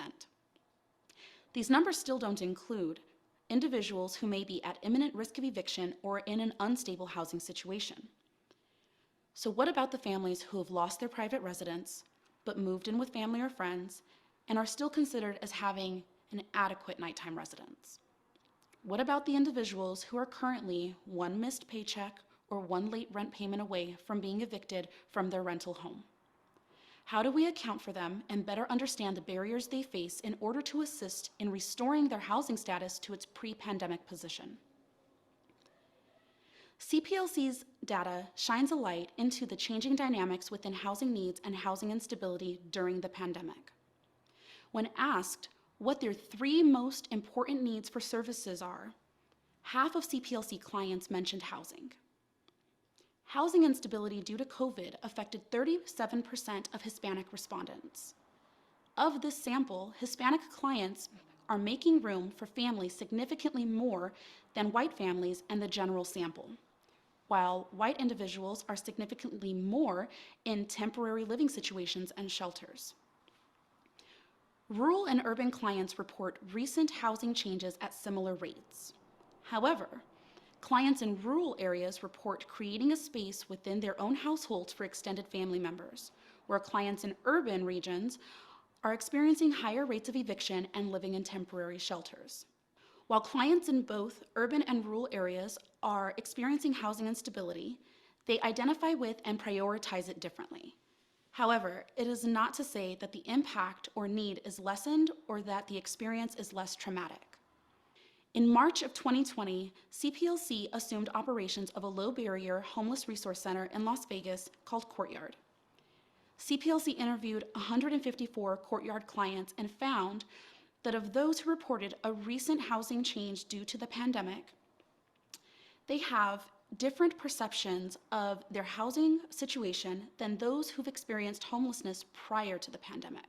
These numbers still don't include individuals who may be at imminent risk of eviction or in an unstable housing situation. So what about the families who have lost their private residence, but moved in with family or friends, and are still considered as having an adequate nighttime residence? What about the individuals who are currently one missed paycheck or one late rent payment away from being evicted from their rental home? How do we account for them and better understand the barriers they face in order to assist in restoring their housing status to its pre-pandemic position? CPLC's data shines a light into the changing dynamics within housing needs and housing instability during the pandemic. When asked what their 3 most important needs for services are, half of CPLC clients mentioned housing. Housing instability due to COVID affected 37% of Hispanic respondents. Of this sample, Hispanic clients are making room for families significantly more than white families and the general sample, while white individuals are significantly more in temporary living situations and shelters. Rural and urban clients report recent housing changes at similar rates. However, clients in rural areas report creating a space within their own households for extended family members, where clients in urban regions are experiencing higher rates of eviction and living in temporary shelters. While clients in both urban and rural areas are experiencing housing instability, they identify with and prioritize it differently. However, it is not to say that the impact or need is lessened or that the experience is less traumatic. In March of 2020, CPLC assumed operations of a low-barrier homeless resource center in Las Vegas called Courtyard. CPLC interviewed 154 Courtyard clients and found that of those who reported a recent housing change due to the pandemic, they have different perceptions of their housing situation than those who've experienced homelessness prior to the pandemic.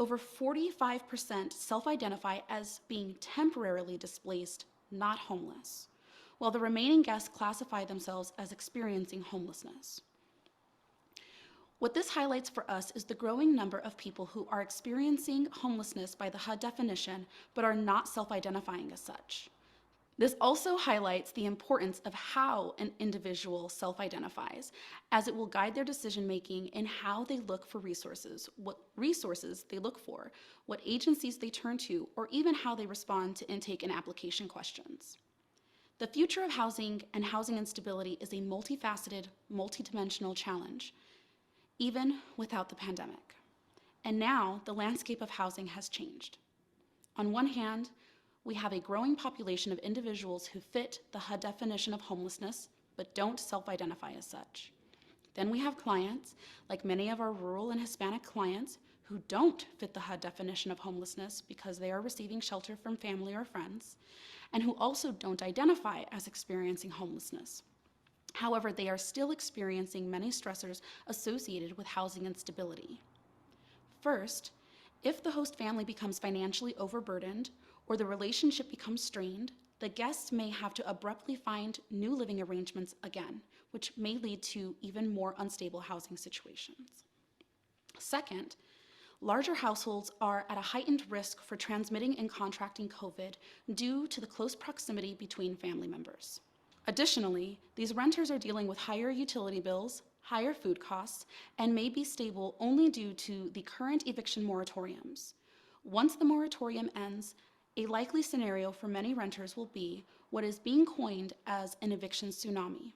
over 45% self-identify as being temporarily displaced, not homeless, while the remaining guests classify themselves as experiencing homelessness. What this highlights for us is the growing number of people who are experiencing homelessness by the HUD definition, but are not self-identifying as such. This also highlights the importance of how an individual self-identifies, as it will guide their decision-making in how they look for resources, what resources they look for, what agencies they turn to, or even how they respond to intake and application questions. The future of housing and housing instability is a multifaceted, multidimensional challenge, even without the pandemic. And now the landscape of housing has changed. On one hand, we have a growing population of individuals who fit the HUD definition of homelessness, but don't self-identify as such. Then we have clients, like many of our rural and Hispanic clients, who don't fit the HUD definition of homelessness because they are receiving shelter from family or friends, and who also don't identify as experiencing homelessness. However, they are still experiencing many stressors associated with housing instability. First, if the host family becomes financially overburdened or the relationship becomes strained, the guests may have to abruptly find new living arrangements again, which may lead to even more unstable housing situations. Second, larger households are at a heightened risk for transmitting and contracting COVID due to the close proximity between family members. Additionally, these renters are dealing with higher utility bills, higher food costs, and may be stable only due to the current eviction moratoriums. Once the moratorium ends, a likely scenario for many renters will be what is being coined as an eviction tsunami,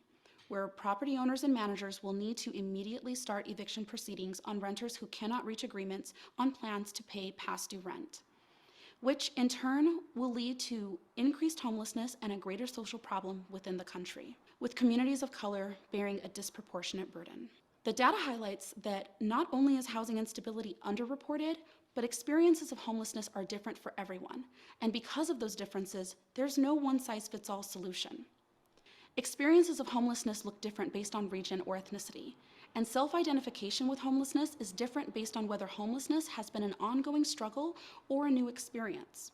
where property owners and managers will need to immediately start eviction proceedings on renters who cannot reach agreements on plans to pay past due rent, which in turn will lead to increased homelessness and a greater social problem within the country, with communities of color bearing a disproportionate burden. The data highlights that not only is housing instability underreported, but experiences of homelessness are different for everyone. And because of those differences, there's no one-size-fits-all solution. Experiences of homelessness look different based on region or ethnicity, and self-identification with homelessness is different based on whether homelessness has been an ongoing struggle or a new experience.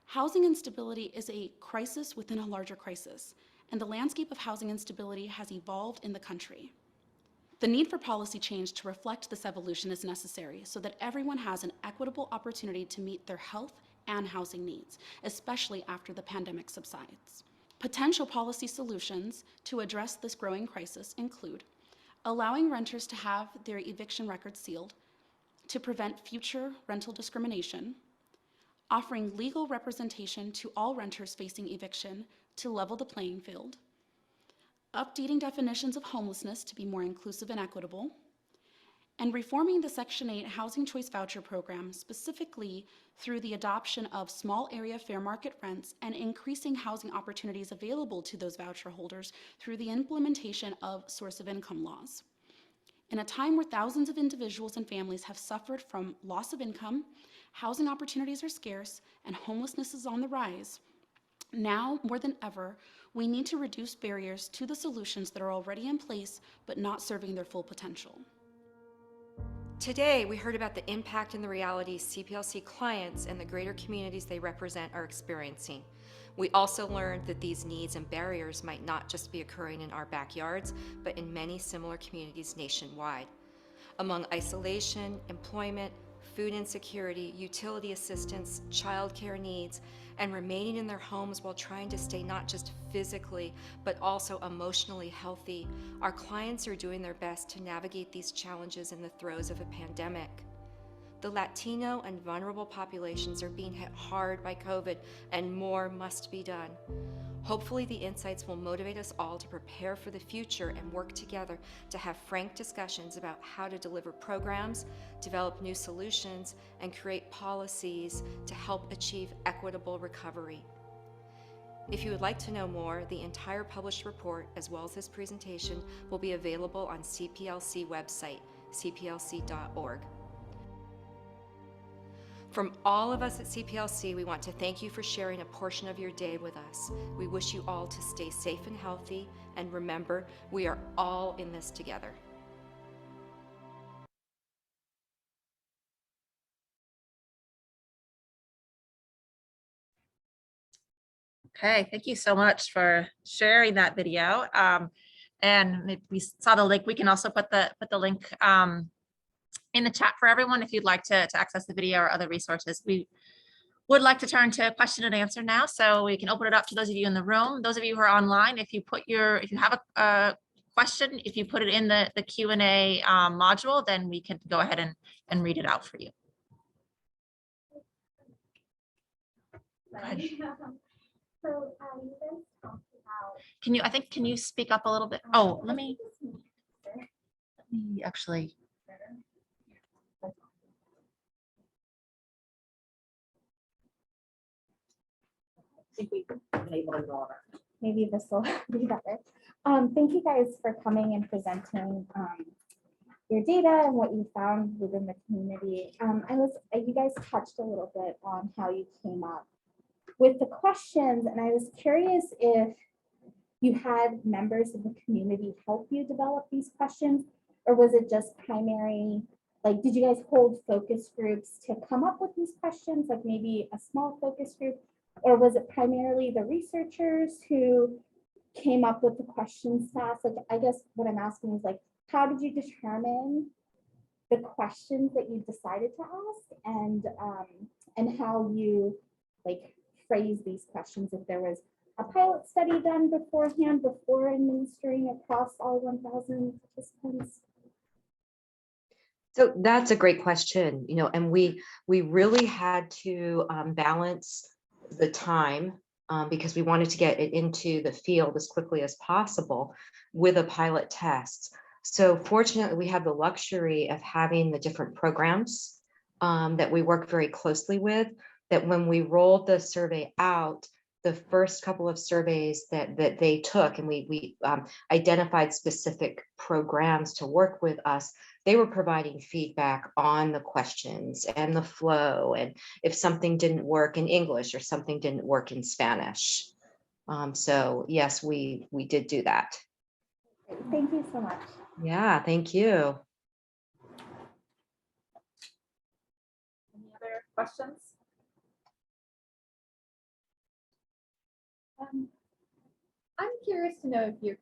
Housing instability is a crisis within a larger crisis, and the landscape of housing instability has evolved in the country. The need for policy change to reflect this evolution is necessary so that everyone has an equitable opportunity to meet their health and housing needs, especially after the pandemic subsides. Potential policy solutions to address this growing crisis include allowing renters to have their eviction records sealed to prevent future rental discrimination, offering legal representation to all renters facing eviction to level the playing field, updating definitions of homelessness to be more inclusive and equitable, and reforming the Section 8 Housing Choice Voucher Program, specifically through the adoption of small area fair market rents and increasing housing opportunities available to those voucher holders through the implementation of source of income laws. In a time where thousands of individuals and families have suffered from loss of income, housing opportunities are scarce, and homelessness is on the rise, now more than ever, we need to reduce barriers to the solutions that are already in place but not serving their full potential. Today, we heard about the impact and the realities CPLC clients and the greater communities they represent are experiencing. We also learned that these needs and barriers might not just be occurring in our backyards, but in many similar communities nationwide. Among isolation, employment, food insecurity, utility assistance, childcare needs, and remaining in their homes while trying to stay not just physically, but also emotionally healthy, our clients are doing their best to navigate these challenges in the throes of a pandemic. The Latino and vulnerable populations are being hit hard by COVID, and more must be done. Hopefully, the insights will motivate us all to prepare for the future and work together to have frank discussions about how to deliver programs, develop new solutions, and create policies to help achieve equitable recovery. If you would like to know more, the entire published report, as well as this presentation, will be available on CPLC website, cplc.org. From all of us at CPLC, we want to thank you for sharing a portion of your day with us. We wish you all to stay safe and healthy, and remember, we are all in this together. Okay, thank you so much for sharing that video. And maybe we saw the link. We can also put the link in the chat for everyone if you'd like to access the video or other resources. We would like to turn to question and answer now, so we can open it up to those of you in the room. Those of you who are online, if you have a question, if you put it in the Q&A module, then we can go ahead and read it out for you. Go ahead. So you guys talked about. Can you speak up a little bit? Oh, let me actually. Maybe this will be better. Thank you guys for coming and presenting your data and what you found within the community. You guys touched a little bit on how you came up with the questions, and I was curious if you had members of the community help you develop these questions, or was it just primary? Like, did you guys hold focus groups to come up with these questions, like maybe a small focus group, or was it primarily the researchers who came up with the question stats? Like, I guess what I'm asking is, like, how did you determine the questions that you decided to ask, and how you like phrase these questions, if there was a pilot study done beforehand before administering across all 1,000 participants? So that's a great question, and we really had to balance the time because we wanted to get it into the field as quickly as possible with a pilot test. So fortunately, we have the luxury of having the different programs that we work very closely with, that when we rolled the survey out, the first couple of surveys that they took, and we identified specific programs to work with us, they were providing feedback on the questions and the flow, and if something didn't work in English or something didn't work in Spanish. So yes, we did do that. Thank you so much. Yeah, thank you. Any other questions? I'm curious to know if you're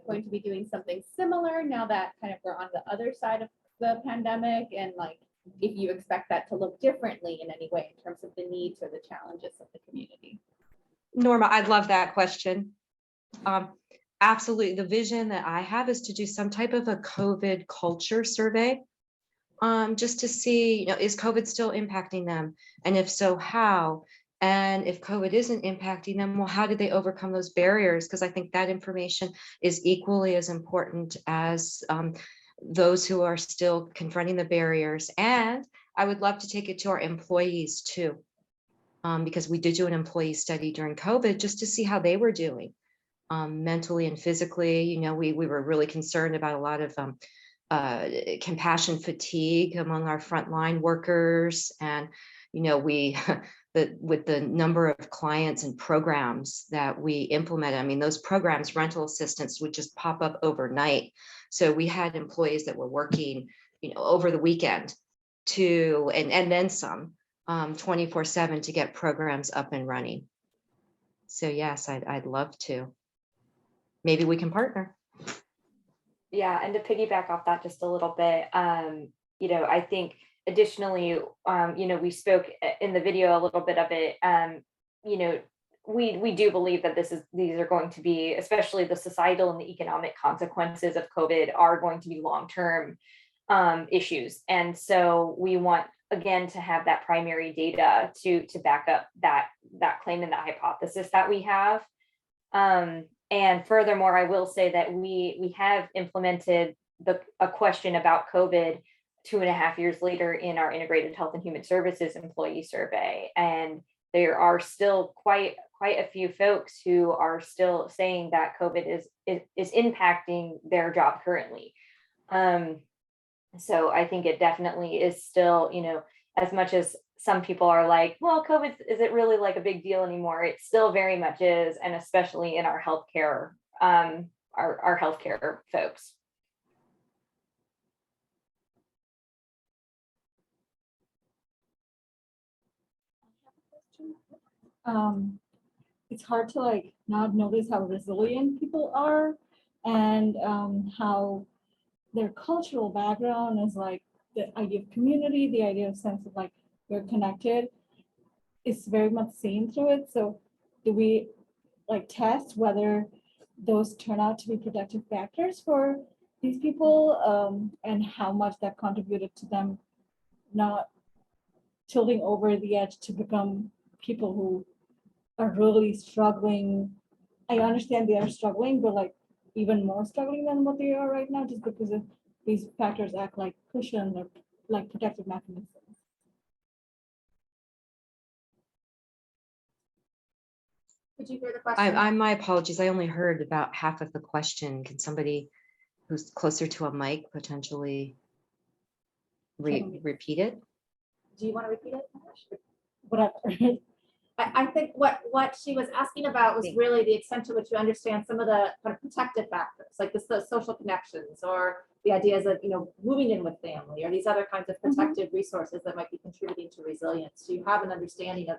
going to be doing something similar now that kind of we're on the other side of the pandemic, and like if you expect that to look differently in any way in terms of the needs or the challenges of the community. Norma, I love that question. Absolutely. The vision that I have is to do some type of a COVID culture survey, just to see, is COVID still impacting them? And if so, how? And if COVID isn't impacting them, well, how did they overcome those barriers? Because I think that information is equally as important as those who are still confronting the barriers. And I would love to take it to our employees too, because we did do an employee study during COVID just to see how they were doing mentally and physically. We were really concerned about a lot of compassion fatigue among our frontline workers. And, with the number of clients and programs that we implemented, I mean, those programs, rental assistance, would just pop up overnight. So we had employees that were working, over the weekend and then some, 24/7 to get programs up and running. So yes, I'd love to. Maybe we can partner. Yeah, and to piggyback off that just a little bit, I think additionally, we spoke in the video a little bit of it. We do believe that these are going to be, especially the societal and the economic consequences of COVID, are going to be long-term issues, and so we want again to have that primary data to back up that claim and that hypothesis that we have. And furthermore, I will say that we have implemented a question about COVID 2.5 years later in our integrated health and human services employee survey. And there are still quite a few folks who are still saying that COVID is impacting their job currently. So I think it definitely is still, as much as some people are like, well, COVID isn't really like a big deal anymore, it still very much is, and especially in our healthcare, our healthcare folks. it's hard to like not notice how resilient people are and how their cultural background is like the idea of community, the idea of sense of like we're connected is very much seen through it. So do we like test whether those turn out to be protective factors for these people and how much that contributed to them not tilting over the edge to become people who are really struggling. I understand they are struggling, but like even more struggling than what they are right now, just because of these factors act like cushion or like protective mechanisms. Did you hear the question? My apologies. I only heard about half of the question. Can somebody who's closer to a mic potentially repeat it? Do you want to repeat it? Whatever. I think what she was asking about was really the extent to which you understand some of the kind of protective factors, like the social connections or the ideas of, moving in with family or these other kinds of protective resources that might be contributing to resilience. Do you have an understanding of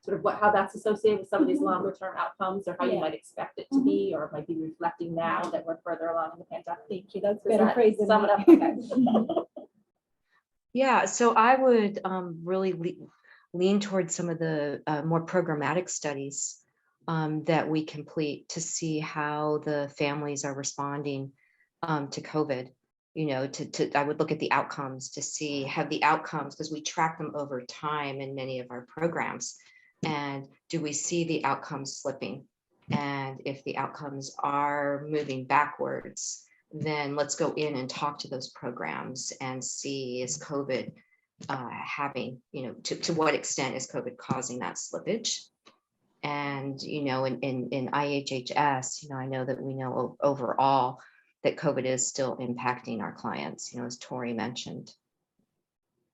sort of how that's associated with some of these longer term outcomes or how you might expect it to be or might be reflecting now that we're further along in the pandemic? Thank you. That's better phrase than sum it up. Okay. Yeah, so I would really lean towards some of the more programmatic studies that we complete to see how the families are responding to COVID. I would look at the outcomes to see have the outcomes, because we track them over time in many of our programs. And do we see the outcomes slipping? And if the outcomes are moving backwards, then let's go in and talk to those programs and see, is COVID having, to what extent is COVID causing that slippage? And, in IHHS, I know that we know overall that COVID is still impacting our clients, as Tori mentioned.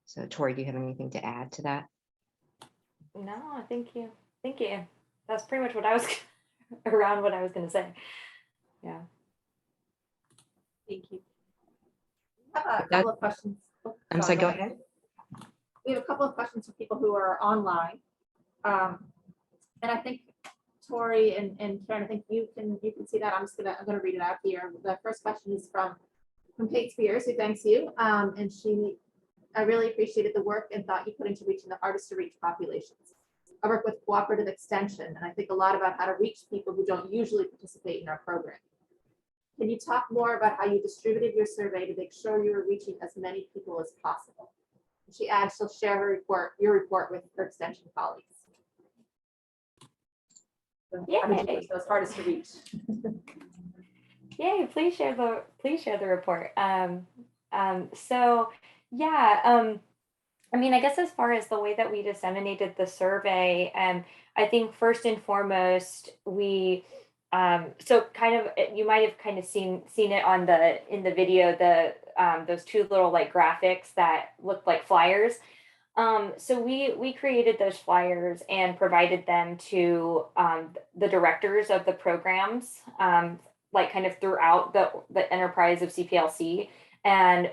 So Tori, do you have anything to add to that? No, thank you. Thank you. That's pretty much what I was around what I was going to say. Yeah. Thank you. We have a couple of questions. I'm sorry, go ahead. We have a couple of questions from people who are online. And I think Tori and Karen, I think you can see that. I'm gonna read it out here. The first question is from Kate Spears, who thanks you. And I really appreciated the work and thought you put into reaching the hardest to reach populations. I work with cooperative extension, and I think a lot about how to reach people who don't usually participate in our program. Can you talk more about how you distributed your survey to make sure you were reaching as many people as possible? She adds she'll share your report with her extension colleagues. So how did you reach those hardest to reach? Yay, please share the report. So yeah, I mean, I guess as far as the way that we disseminated the survey, I think first and foremost, we so kind of you might have kind of seen it in the video, those two little like graphics that looked like flyers. So we created those flyers and provided them to the directors of the programs, like kind of throughout the enterprise of CPLC. And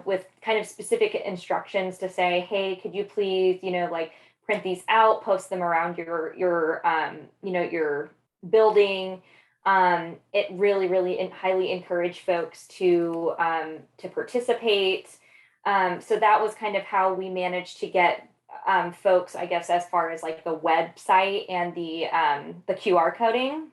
with kind of specific instructions to say, hey, could you please, like print these out, post them around your building. It really highly encouraged folks to participate. So that was kind of how we managed to get folks, I guess, as far as like the website and the QR coding.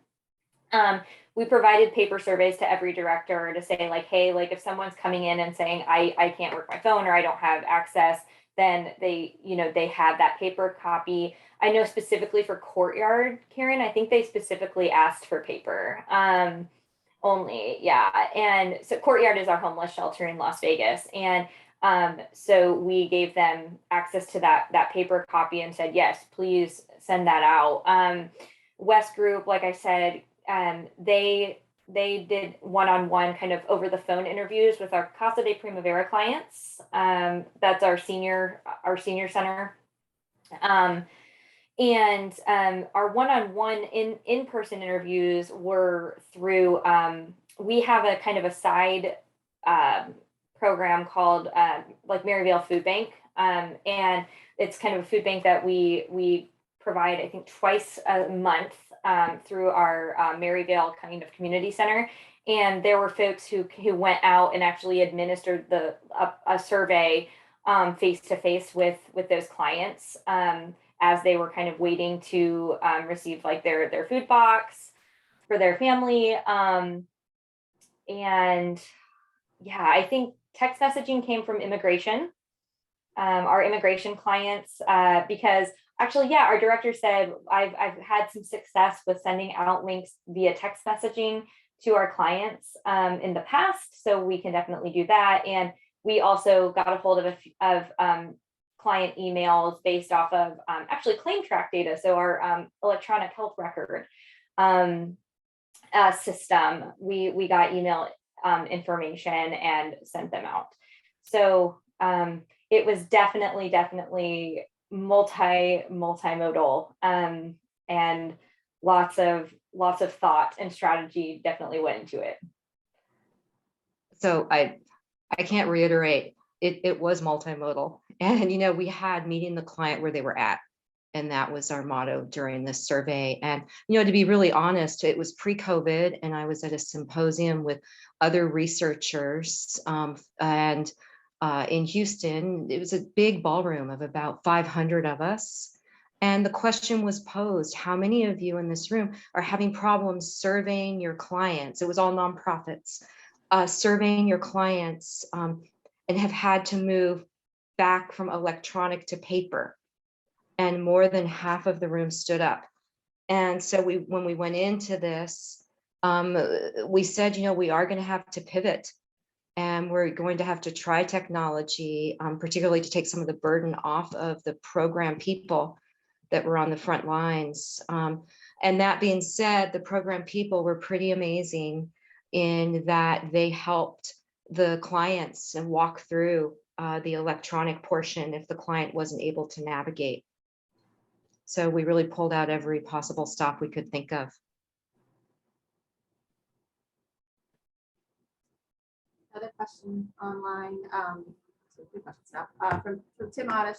We provided paper surveys to every director to say like, hey, like if someone's coming in and saying, I can't work my phone or I don't have access, then they have that paper copy. I know specifically for Courtyard, Karen, I think they specifically asked for paper only. Yeah. And so Courtyard is our homeless shelter in Las Vegas. And so we gave them access to that paper copy and said, yes, please send that out. West Group, like I said, they did one-on-one kind of over the phone interviews with our Casa de Primavera clients. That's our senior center. And our one-on-one in-person interviews were through, we have a kind of a side program called like Maryvale Food Bank. And it's kind of a food bank that we provide, I think, twice a month through our Maryvale kind of community center. And there were folks who went out and actually administered a survey face to face with those clients as they were kind of waiting to receive like their food box for their family. And yeah, I think text messaging came from immigration, our immigration clients, because actually, yeah, our director said, I've had some success with sending out links via text messaging to our clients in the past, so we can definitely do that. And we also got a hold of client emails based off of actually claim track data, so our electronic health record system. We got email information and sent them out. So it was definitely multimodal, and lots of thought and strategy definitely went into it. So I can't reiterate, it was multimodal. And, you know, we had meeting the client where they were at. And that was our motto during this survey. And, you know, to be really honest, it was pre-COVID, and I was at a symposium with other researchers. And in Houston, it was a big ballroom of about 500 of us. And the question was posed, how many of you in this room are having problems surveying your clients? It was all nonprofits, surveying your clients, and have had to move back from electronic to paper. And more than half of the room stood up. And so when we went into this, we said, you know, we are going to have to pivot, and we're going to have to try technology, particularly to take some of the burden off of the program people that were on the front lines. And that being said, the program people were pretty amazing in that they helped the clients and walk through the electronic portion if the client wasn't able to navigate. So we really pulled out every possible stop we could think of. Another question online, so three questions now, from Tim Oddish.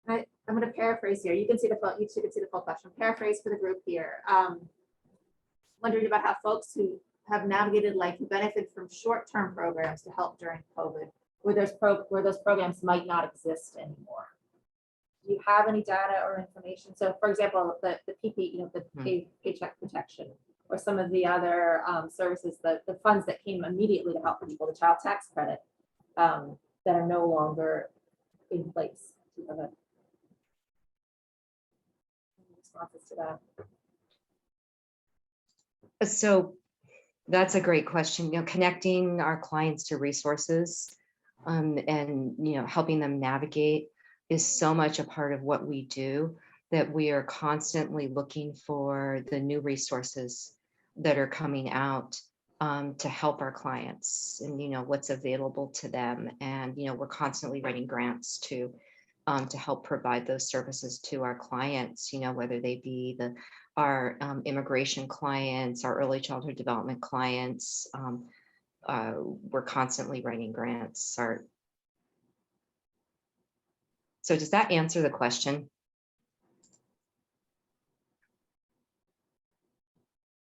I'm going to paraphrase here. You can see the full, you two can see the full question. Paraphrase for the group here. Wondering about how folks who have navigated life who benefit from short-term programs to help during COVID, where those programs might not exist anymore. Do you have any data or information? So, for example, the PP, you know, the paycheck protection, or some of the other services, the funds that came immediately to help people, the child tax credit, that are no longer in place. Do you have any responses to that? So that's a great question. You know, connecting our clients to resources and, you know, helping them navigate is so much a part of what we do, that we are constantly looking for the new resources that are coming out to help our clients, and, you know, what's available to them. And, you know, we're constantly writing grants to help provide those services to our clients, you know, whether they be our immigration clients, our early childhood development clients. We're constantly writing grants. So does that answer the question?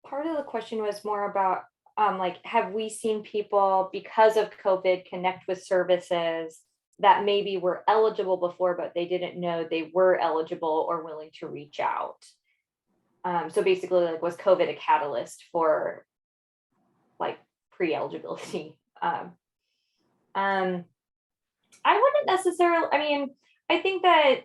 Part of the question was more about like, have we seen people, because of COVID, connect with services that maybe were eligible before, but they didn't know they were eligible or willing to reach out? So basically, like, was COVID a catalyst for like pre-eligibility? I wouldn't necessarily, I mean, I think that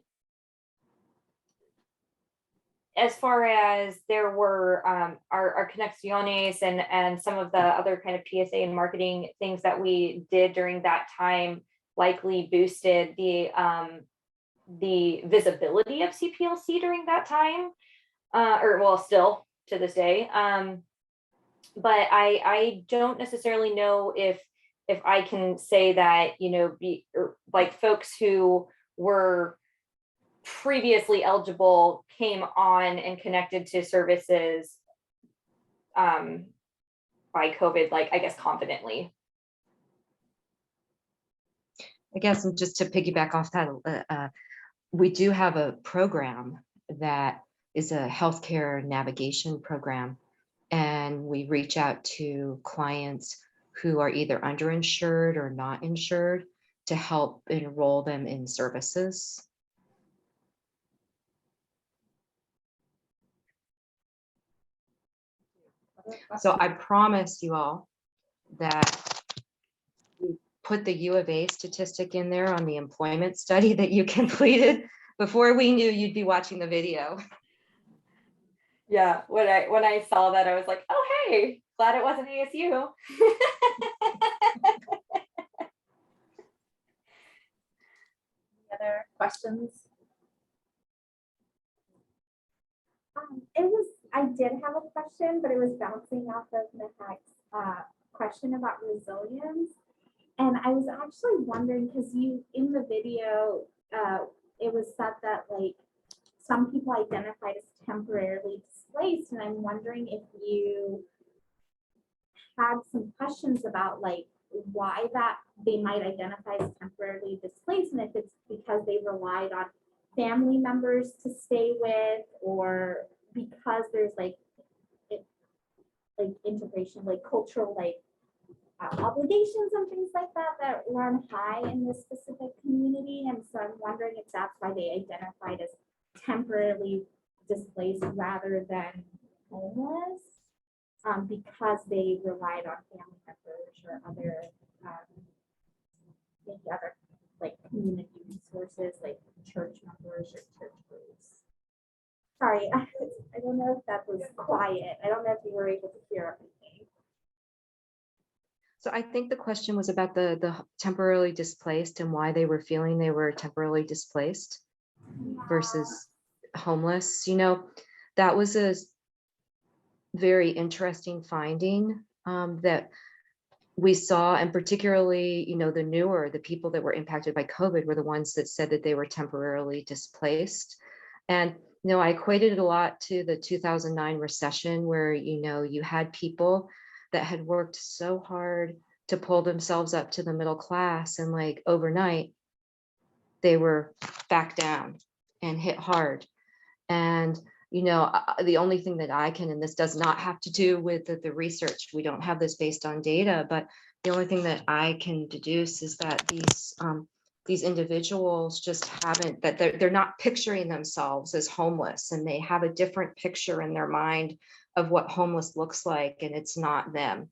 as far as there were our conexiones and some of the other kind of PSA and marketing things that we did during that time likely boosted the visibility of CPLC during that time, or well, still to this day. But I don't necessarily know if I can say that, you know, like folks who were previously eligible came on and connected to services by COVID, like, I guess, confidently. I guess, and just to piggyback off that, we do have a program that is a healthcare navigation program. And we reach out to clients who are either underinsured or not insured to help enroll them in services. So I promise you all that we put the U of A statistic in there on the employment study that you completed before we knew you'd be watching the video. Yeah, when I saw that, I was like, oh, hey, glad it wasn't ASU. Other questions? I did have a question, but it was bouncing off of Mehak's question about resilience. And I was actually wondering, because in the video, it was said that like some people identified as temporarily displaced. And I'm wondering if you had some questions about like why that they might identify as temporarily displaced, and if it's because they relied on family members to stay with, or because there's like integration, like cultural obligations and things like that that run high in this specific community. And so I'm wondering if that's why they identified as temporarily displaced rather than homeless, because they relied on family members or other maybe other like community resources like church members or church groups. Sorry, I don't know if that was quiet. I don't know if you were able to hear everything. So I think the question was about the temporarily displaced and why they were feeling they were temporarily displaced versus homeless. You know, that was a very interesting finding that we saw, and particularly, you know, the people that were impacted by COVID were the ones that said that they were temporarily displaced. And, you know, I equated it a lot to the 2009 recession where, you know, you had people that had worked so hard to pull themselves up to the middle class, and like overnight, they were back down and hit hard. And, you know, the only thing that I can, and this does not have to do with the research, we don't have this based on data, but the only thing that I can deduce is that these individuals just haven't, that they're not picturing themselves as homeless, and they have a different picture in their mind of what homeless looks like, and it's not them.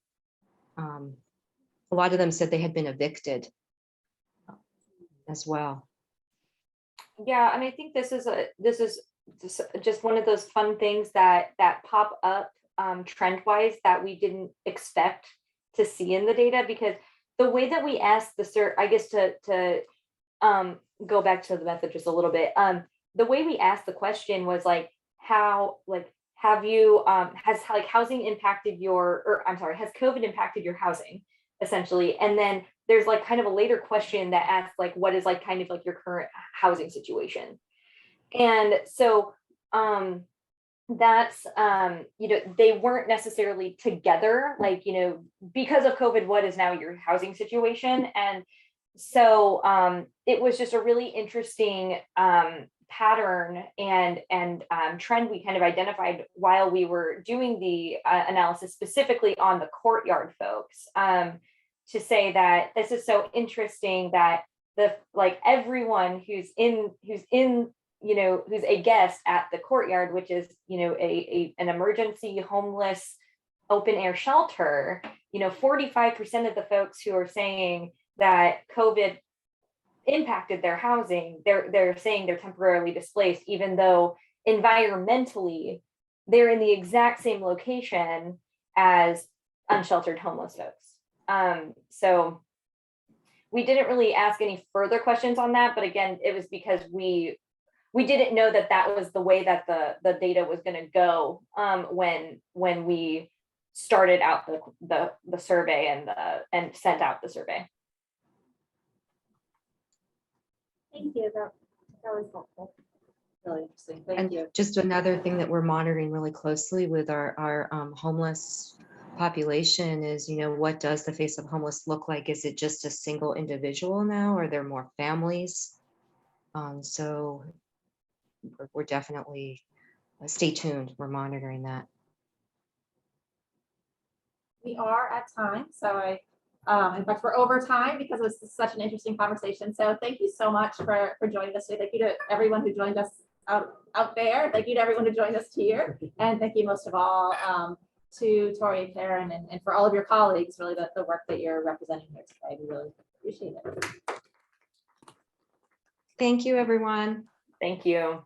A lot of them said they had been evicted as well. Yeah, and I think this is just one of those fun things that pop up trend-wise that we didn't expect to see in the data, because the way that we asked I guess to go back to the method just a little bit, the way we asked the question was like, how, like, have you has like housing impacted has COVID impacted your housing, essentially? And then there's like kind of a later question that asks like, what is like kind of like your current housing situation? And so that's you know, they weren't necessarily together, like, you know, because of COVID, what is now your housing situation? And so it was just a really interesting pattern and trend we kind of identified while we were doing the analysis, specifically on the courtyard folks, to say that this is so interesting that everyone who's in you know, who's a guest at the courtyard, which is, you know, an emergency homeless open air shelter, you know, 45% of the folks who are saying that COVID impacted their housing, they're saying they're temporarily displaced, even though environmentally they're in the exact same location as unsheltered homeless folks. So we didn't really ask any further questions on that, but again, it was because we didn't know that was the way that the data was going to go when we started out the survey and sent out the survey. Thank you. That was helpful. Really interesting. Thank you. Just another thing that we're monitoring really closely with our homeless population is, you know, what does the face of homeless look like? Is it just a single individual now? Or are there more families? So we're definitely, stay tuned. We're monitoring that. We are at time, so in fact, we're over time because it was such an interesting conversation. So thank you so much for joining us today. Thank you to everyone who joined us out there. Thank you to everyone who joined us here. And thank you most of all to Tori, Karen, and for all of your colleagues, really the work that you're representing here today. We really appreciate it. Thank you, everyone. Thank you.